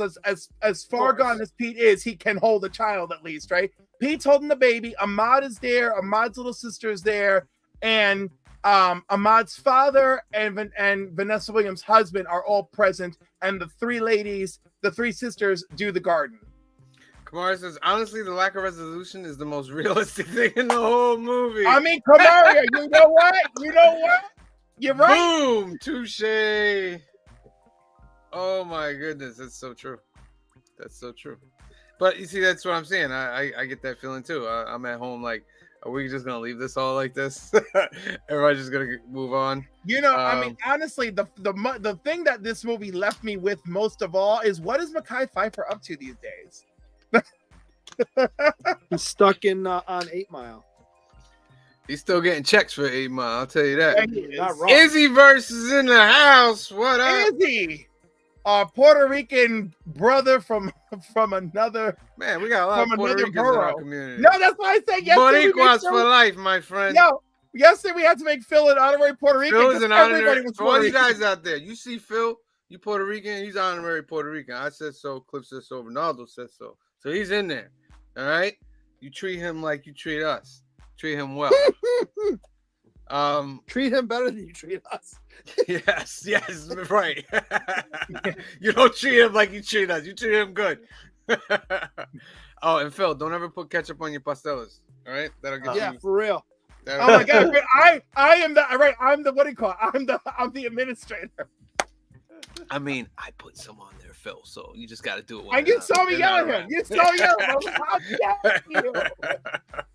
as far gone as Pete is, he can hold a child at least, right? Pete's holding the baby. Ahmad is there. Ahmad's little sister is there, and Ahmad's father and Vanessa Williams' husband are all present, and the three sisters do the garden. Kamara says, honestly, the lack of resolution is the most realistic thing in the whole movie. I mean, Kamaria, you know what? You're right. Boom! Touche. Oh my goodness, that's so true. That's so true. But you see, that's what I'm saying. I get that feeling too. I'm at home like, are we just gonna leave this all like this? Everybody's just gonna move on. I mean, honestly, the thing that this movie left me with most of all is, what is Mekhi Phifer up to these days? He's stuck in on 8 Mile. He's still getting checks for 8 Mile. I'll tell you that. Not wrong. Izzy versus in the house. What up? Izzy, our Puerto Rican brother from another. Man, we got a lot of From Puerto another Ricans in our borough. community. No, that's why I said yesterday. Boricuas for life, my friend. Yesterday we had to make Phil an honorary Puerto Rican. Phil is an honorary. Was For all Puerto you Rican. guys out there, you see Phil, you Puerto Rican, he's honorary Puerto Rican. I said so, Cliff said so, Ronaldo said so. So he's in there. All right? You treat him like you treat us. Treat him well. Treat him better than you treat us. Yes, right. You don't treat him like you treat us. You treat him good. Oh, and Phil, don't ever put ketchup on your pastelas. All right? That'll get Yeah, you. for real. Oh my god! I am the right. I'm the what do you call it? I'm the administrator. I mean, I put some on there, Phil. So you just got to do it. And you saw me yell at him. You saw me yell at him. How dare you?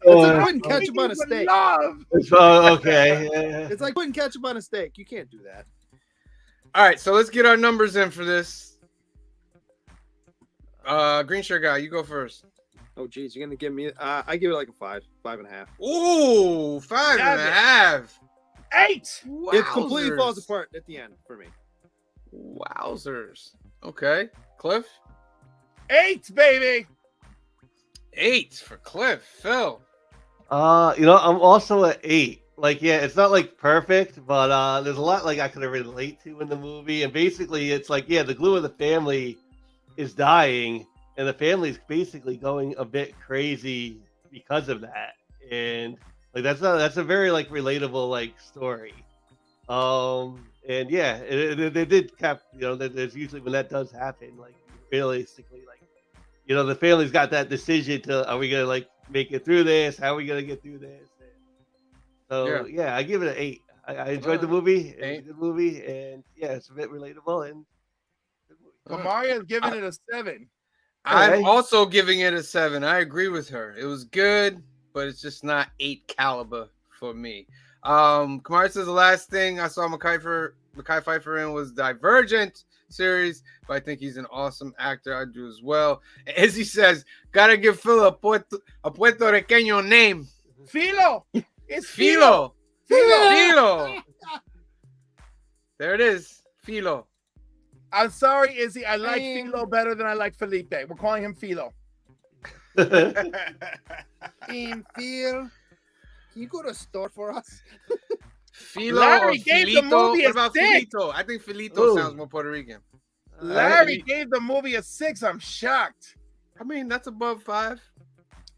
It's like putting ketchup on a With steak. love. Okay. It's like putting ketchup on a steak. You can't do that. All right, so let's get our numbers in for this. Green shirt guy, you go first. Oh, geez, you're gonna give me? I give it like a 5.5. Ooh, 5.5. 8. It completely falls apart at the end for me. Wowzers. Okay, Cliff. 8, baby. 8 for Cliff. Phil. I'm also at 8. Like, yeah, it's not like perfect, but there's a lot like I could relate to in the movie, and basically, it's like, yeah, the glue of the family is dying, and the family's basically going a bit crazy because of that, and like that's a very like relatable like story. And yeah, they did cap. There's usually when that does happen, like realistically, like the family's got that decision to, are we gonna like make it through this? How are we gonna get through this? So yeah, I give it an 8. I enjoyed the movie. It was a good movie, and yeah, it's a bit relatable and good movie. Kamaria's giving it a 7. I'm also giving it a 7. I agree with her. It was good, but it's just not 8 caliber for me. Kamari says the last thing I saw Mekhi Phifer in was Divergent series, but I think he's an awesome actor. I do as well. As he says, gotta give Phil a Puerto Riqueño name. Philo. It's Philo. Philo. Philo. There it is. Philo. I'm sorry, Izzy. I like Philo better than I like Felipe. We're calling him Philo. Phil, can you go to a store for us? Philo Larry or gave the Filito? movie What a about 6. Filito? I think Filito sounds more Puerto Rican. Larry gave the movie a 6. I'm shocked. I mean, that's above 5.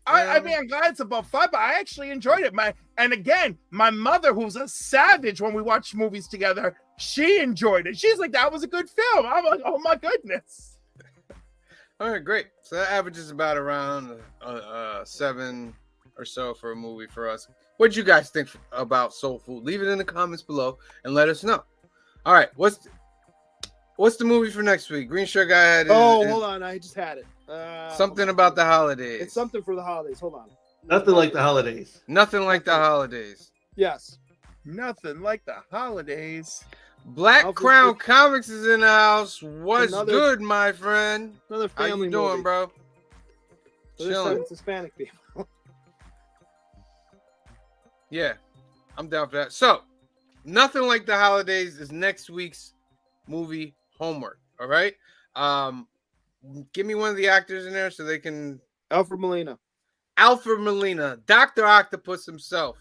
I mean, I'm glad it's above 5, but I actually enjoyed it. And again, my mother, who's a savage when we watch movies together, she enjoyed it. She's like, that was a good film. I'm like, oh my goodness. All right, great. So that averages about around 7 or so for a movie for us. What do you guys think about Soul Food? Leave it in the comments below and let us know. All right, what's the movie for next week? Green Shirt Guy had Hold on, I just had it. something about the holidays. It's something for the holidays. Hold on. Nothing like the holidays. Nothing like the holidays. Yes. Nothing like the holidays. Black Alfred Crown Fish. Comics is in the house. What's Another- good, my friend? Another How family you doing, movie. bro? This time Chilling. it's Hispanic people. Yeah, I'm down for that. So, Nothing Like the Holidays is next week's movie homework. All right. Give me one of the actors in there so they can. Alfred Molina. Alfred Molina, Dr. Octopus himself,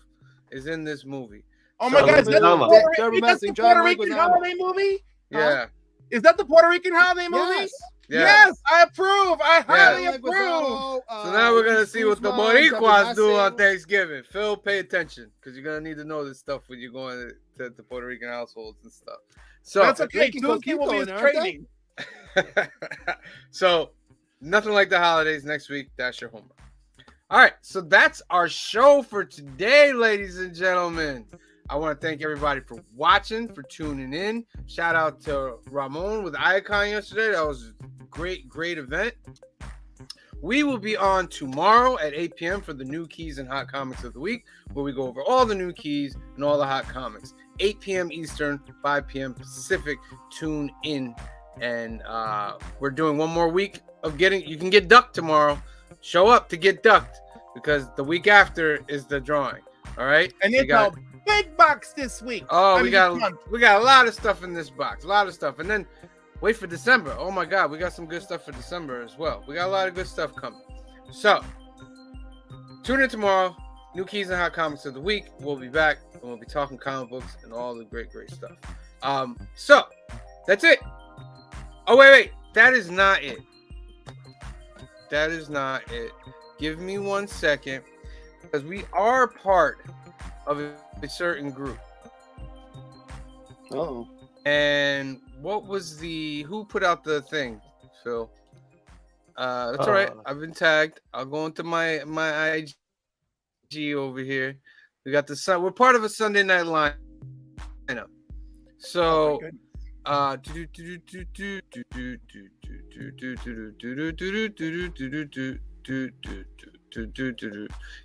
is in this movie. Oh my So- God, is that the Drama. Puerto, Deborah is that Messing, the John Puerto Rican Leguizamo. holiday movie? Yeah. Is that the Puerto Rican holiday movie? Yes. Yeah. Yes, I approve. I highly Yeah. approve. So now we're gonna see what the Boricuas do on Thanksgiving. Phil, pay attention because you're gonna need to know this stuff when you're going to Puerto Rican households and stuff. So That's okay. Ricky Tuki will be Coquito his in there, aren't training. so Nothing Like the Holidays next week. That's your homework. All right, so that's our show for today, ladies and gentlemen. I want to thank everybody for watching, for tuning in. Shout out to Ramon with Icon yesterday. That was a great event. We will be on tomorrow at 8 p.m. for the new keys and hot comics of the week, where we go over all the new keys and all the hot comics. 8 p.m. Eastern, 5 p.m. Pacific. Tune in. And we're doing one more week of you can get ducked tomorrow. Show up to get ducked because the week after is the drawing. All right. And We it's a big box this week. Oh, I we mean, got this month. a lot of stuff in this box. A lot of stuff. And then wait for December. Oh my God, we got some good stuff for December as well. We got a lot of good stuff coming. So tune in tomorrow. New keys and hot comics of the week. We'll be back and we'll be talking comic books and all the great stuff. So that's it. Oh wait. That is not it. That is not it. Give me 1 second because we are part of a certain group. Oh. And who put out the thing, Phil? That's all right. I've been tagged. I'll go into my IG over here. We got we're part of a Sunday night lineup. So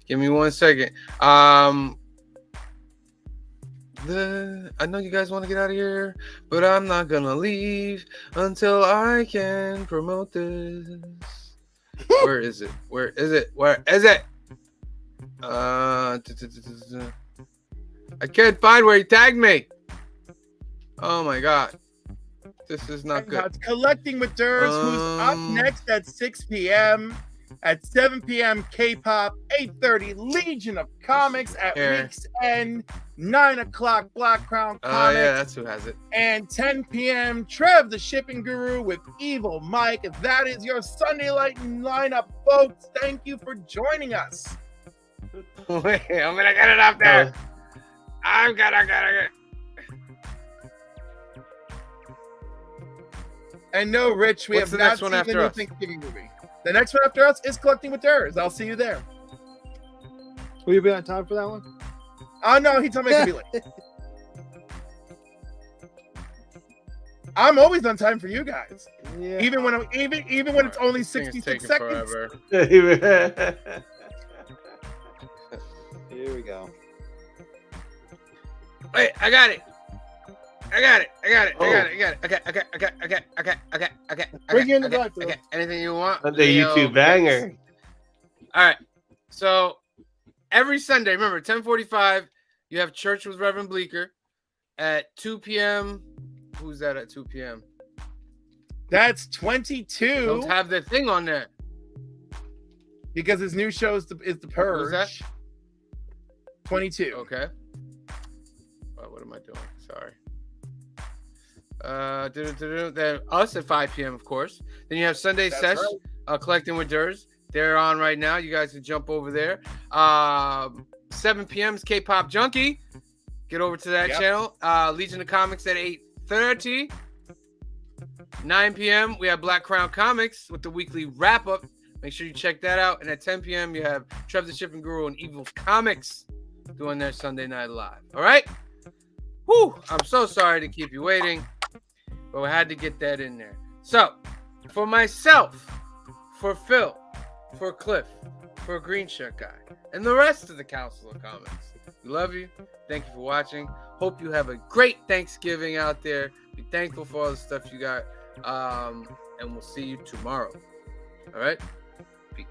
give me 1 second. I know you guys want to get out of here, but I'm not gonna leave until I can promote this. Where is it? I can't find where he tagged me. Oh my God. This is not good. It's Collecting with Durs, who's up next at 6 p.m. At 7 p.m. K-pop, 8:30 Legion of Comics at Here. week's end, 9 o'clock Black Crown Oh Comics, yeah, that's who has it. and 10 p.m. Trev the Shipping Guru with Evil Mike. That is your Sunday night lineup, folks. Thank you for joining us. Wait, I'm gonna get it up there. I'm gonna get it. And no, Rich, we What's have the not next one seen after the new us? Thanksgiving movie. The next one after us is Collecting with Durs. I'll see you there. Will you be on time for that one? Oh no, he told me I could be late. I'm always on time for you guys, Yeah. even when it's only This thing is 66 taking seconds. forever. Here we go. Wait, I got it. Okay. Bring you in the drive-thru. Okay. Anything you want? Sunday YouTube banger. All right. So every Sunday, remember, 10:45, you have church with Reverend Bleeker. At 2 p.m. Who's that at 2 p.m.? That's 22 Don't have the thing on there. because his new show is the Purge. Who's that? 22. Okay. Oh, what am I doing? Sorry. Then us at 5 p.m. of course. Then you have Sunday That's Sesh, right. Collecting with Durs. They're on right now. You guys can jump over there. 7 p.m. is K-Pop Junkie. Get over to that Yep. channel. Legion of Comics at 8:30. 9 p.m. we have Black Crown Comics with the weekly wrap up. Make sure you check that out. And at 10 p.m. you have Trev the Shipping Guru and Evil Comics doing their Sunday Night Live. All right. Whew, I'm so sorry to keep you waiting, but we had to get that in there. So, for myself, for Phil, for Cliff, for Green Shirt Guy, and the rest of the Council of Comics, we love you. Thank you for watching. Hope you have a great Thanksgiving out there. Be thankful for all the stuff you got. And we'll see you tomorrow. All right? Peace.